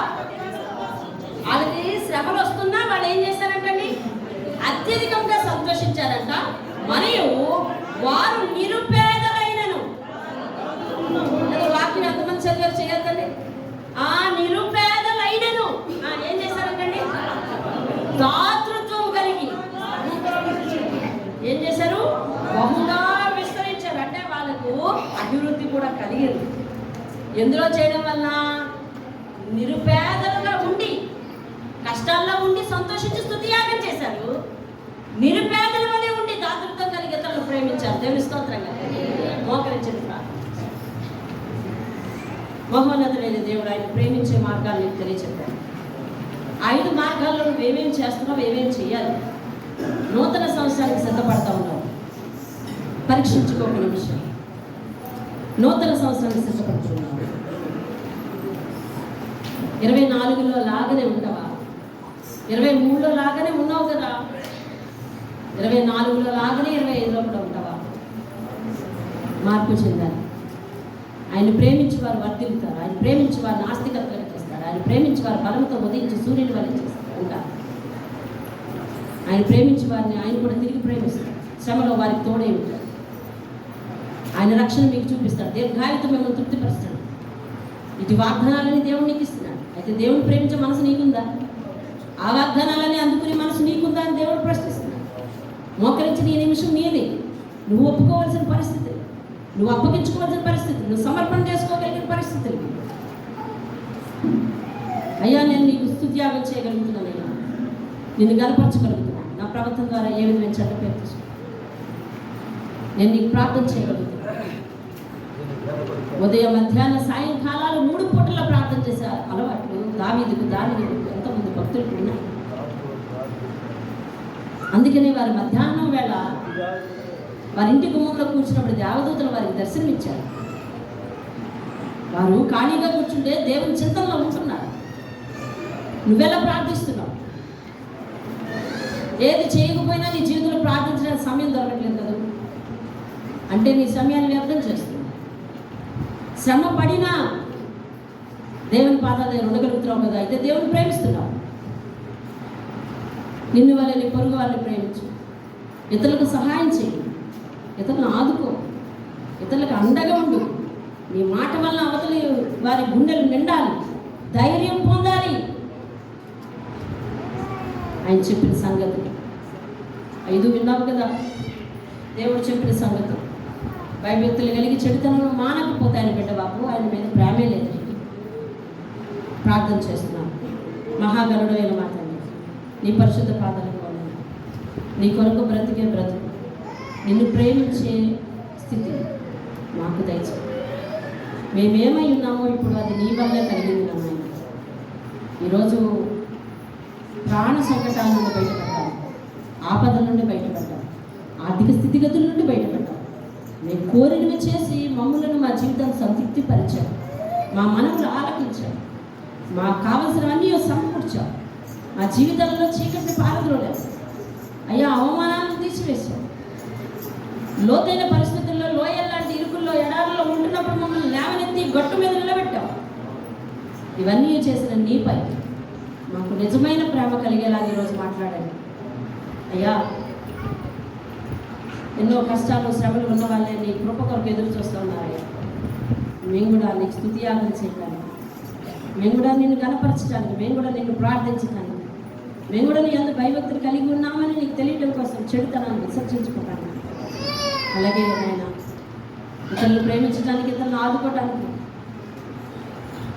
వాళ్ళకి శ్రమలు వస్తున్నా వాళ్ళు ఏం చేశారంటండి? అత్యధికంగా సంతోషించారంట. మరియు వారు నిరుపేదలైనను, వాక్యం ఎంతమంది చదివారు చేయొద్దండి. ఆ నిరుపేదలైనను ఏం చేశారంటండి? దాతృత్వం కలిగి ఏం చేశారు? బహుగా విస్తరించారు. అంటే వాళ్ళకు అభివృద్ధి కూడా కలిగింది. ఎందులో చేయడం వల్ల? నిరుపేదలుగా ఉండి, కష్టాల్లో ఉండి సంతోషించి స్తుతియాగం చేశారు. నిరుపేదల వలె ఉండి దాతృత్వం కలిగి ఇతరులను ప్రేమించారు. దేవుని స్తోత్రంగా. మోకరించండి. మహోన్నతుడైన దేవుడు ఆయన ప్రేమించే మార్గాన్ని తెలియచెప్పాడు. 5 మార్గాల్లో నువ్వు ఏమేమి చేస్తున్నావు, ఏమేమి చేయాలి. నూతన సంవత్సరానికి సిద్ధపడతా ఉన్నావు, పరీక్షించుకోక నిమిషం. నూతన సంవత్సరానికి సిద్ధపడుతున్నావు. 24లో లాగానే ఉంటావా? 23లో లాగానే ఉన్నావు కదా? 24లో లాగానే 25లో కూడా ఉంటావా? మార్పు చెందాలి. ఆయన ప్రేమించి వారు వర్ధిల్లుతారు. ఆయన ప్రేమించి వారు నాస్తికత్వం చేస్తారు. ఆయన ప్రేమించి వారు బలంతో ఉదయించి సూర్యుని వల్ల చేస్తారు ఉంటారు. ఆయన ప్రేమించి వారిని ఆయన కూడా తిరిగి ప్రేమిస్తారు. శ్రమలో వారికి తోడే ఉంటారు. ఆయన రక్షణ మీకు చూపిస్తాడు. దీర్ఘాయుతో మిమ్మల్ని తృప్తిపరుస్తాడు. ఇటు వాగ్దానాలని దేవుడు నీకు ఇస్తున్నాడు. అయితే దేవుడు ప్రేమించే మనసు నీకుందా? ఆ వాగ్దానాలని అందుకునే మనసు నీకుందా అని దేవుడు ప్రశ్నిస్తున్నాడు. మోకరించిన ఈ నిమిషం నీది. నువ్వు ఒప్పుకోవాల్సిన పరిస్థితి, నువ్వు అప్పగించుకోవాల్సిన పరిస్థితి, నువ్వు సమర్పణ చేసుకోగలిగిన పరిస్థితులు. అయ్యా నేను నీకు స్తుత్యాగం చేయగలుగుతున్నాను, అయ్యా నిన్ను గనపరచగలుగుతున్నాను, నా ప్రవర్తన ద్వారా ఏ విధమైన చెడ్డ పేరు తీసుకున్నాను, నేను నీకు ప్రార్థన చేయగలుగుతున్నాను. ఉదయం మధ్యాహ్న సాయంకాలాలు 3 పూటల్లో ప్రార్థన చేశారు. దావీదుకు ఎంతమంది భక్తులకు ఉన్నాయి. అందుకని వారి మధ్యాహ్నం వేళ వారి ఇంటి గుమ్మంలో కూర్చున్నప్పుడు దేవదూతలు వారికి దర్శనమిచ్చారు. వారు ఖాళీగా కూర్చుంటే దేవుని చింతనలో ఉంటున్నారు. నువ్వెలా ప్రార్థిస్తున్నావు? ఏది చేయకపోయినా నీ జీవితంలో ప్రార్థించడానికి సమయం దొరకట్లేదు కదా అంటే నీ సమయాన్ని వ్యర్థం చేస్తున్నావు. శ్రమ పడినా దేవుని పాదాల దగ్గర ఉండగలుగుతున్నావు కదా, అయితే దేవుని ప్రేమిస్తున్నావు. నిన్ను వల్ల నీ పొరుగు వాళ్ళని ప్రేమించు, ఇతరులకు సహాయం చేయి, ఇతరులను ఆదుకో, ఇతరులకు అండగా ఉండు. నీ మాట వల్ల అవతలి వారి గుండెలు నిండాలి, ధైర్యం పొందాలి. ఆయన చెప్పిన సంగతి 5 విన్నావు కదా. దేవుడు చెప్పిన సంగతి భయభక్తులు కలిగి చెడుతనంలో మానకపోతాయని బిడ్డ బాబు, ఆయన మీద ప్రేమే లేదు. ప్రార్థన చేస్తున్నాను. మహాగణుడు అయిన మాట నీ పరిశుద్ధ పాదాలకు వందనాలు. నీ కొరకు బ్రతికే బ్రతుకు, నిన్ను ప్రేమించే స్థితి మాకు దయచేయి. మేమేమై ఉన్నామో ఇప్పుడు అది నీ వల్లే కలిగింది నాయన. ఈరోజు ప్రాణ సంకటాల నుండి బయటపడ్డాం, ఆపదల నుండి బయటపడ్డాం, ఆర్థిక స్థితిగతుల నుండి బయటపడ్డాం. మేము కోరినవి చేసి మమ్మల్ని మా జీవితాన్ని సంతృప్తిపరిచాం, మా మనవులు ఆలకించాం, మాకు కావలసినవన్నీ సమకూర్చాం. మా జీవితంలో చీకటిని పారద్రోలేం అయ్యా, అవమానాలను తీసివేశాం. లోతైన పరిస్థితుల్లో, లోయల్లాంటి ఇరుకుల్లో, ఎడారుల్లో ఉంటున్నప్పుడు మమ్మల్ని లేవనెత్తి గట్టు మీద నిలబెట్టాం. ఇవన్నీ చేసిన నీపై మాకు నిజమైన ప్రేమ కలిగేలాగా ఈరోజు మాట్లాడండి అయ్యా. ఎన్నో కష్టాలు శ్రమలు ఉన్న వాళ్ళే నీ కృప కొరకు ఎదురు చూస్తూ ఉన్నారయ్యా. మేము కూడా నీకు స్తుతియాగం చేయడానికి, మేము కూడా నిన్ను కనపరచడానికి, మేము కూడా నిన్ను ప్రార్థించడానికి, మేము కూడా నీ అందు భయభక్తులు కలిగి ఉన్నామని నీకు తెలియడం కోసం చెడుతనాన్ని విసర్జించుకోవడానికి, అలాగే ఆయన ఇతరులు ప్రేమించడానికి, ఇతరులను ఆదుకోవడానికి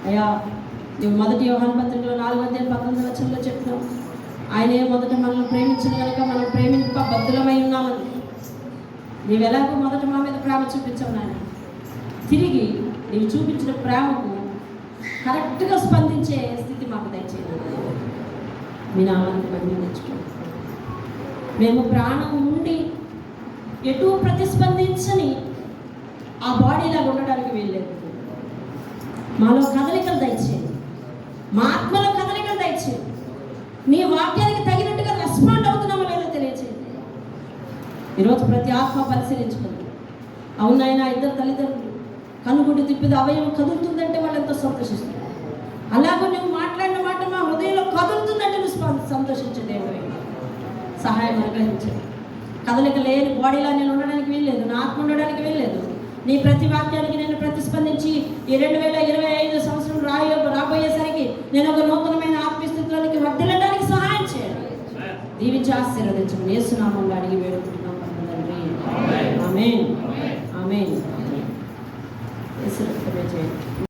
అయ్యా. నువ్వు 1 యోహాను పత్రికలో 4:19 చెప్తున్నావు, ఆయనే మొదట మనల్ని ప్రేమించిన కనుక మనం ప్రేమింప బద్ధులమై ఉన్నామని. నీవు ఎలాగో మొదట మా మీద ప్రేమ చూపించావు నాయన, తిరిగి నీవు చూపించిన ప్రేమకు కరెక్ట్గా స్పందించే స్థితి మాకు దయచేయాలి. మీ నామానికి మహిమ తెచ్చుకోండి. మేము ప్రాణం ఉండి ఎటు ప్రతిస్పందించని ఆ బాడీలాగా ఉండడానికి వీల్లేదు. మాలో కదలికలు దయచేయండి, మా ఆత్మలో కదలికలు దయచేయండి. నీ వాక్యానికి తగినట్టుగా రెస్పాండ్ అవుతున్నామో లేదో తెలియచేయండి. ఈరోజు ప్రతి ఆత్మ పరిశీలించుకుంది. అవునాయన, 2 తల్లిదండ్రులు కనుగుడ్డు తిప్పిది అవయవం కదులుతుందంటే వాళ్ళు ఎంతో సంతోషిస్తారు. అలాగే నువ్వు మాట్లాడిన మాట మా హృదయంలో కదులుతుందంటే నువ్వు సంతోషించే దేవుడే. సహాయం అనుగ్రహించండి. కదలిక లేని బాడీలా నేను ఉండడానికి వీల్లేదు, నా ఆత్మ ఉండడానికి వీల్లేదు. నీ ప్రతి వాక్యానికి నేను ప్రతిస్పందించి ఈ 2025 సంవత్సరం రాబోయేసరికి నేను ఒక నూతనమైన ఆత్మీయస్థితిలోనికి వర్ధిల్లడానికి సహాయం చేయండి. దీవించి ఆశీర్వదించండి. యేసు నామములో అడిగి వేడుకుంటున్నాం తండ్రి. ఆమేన్.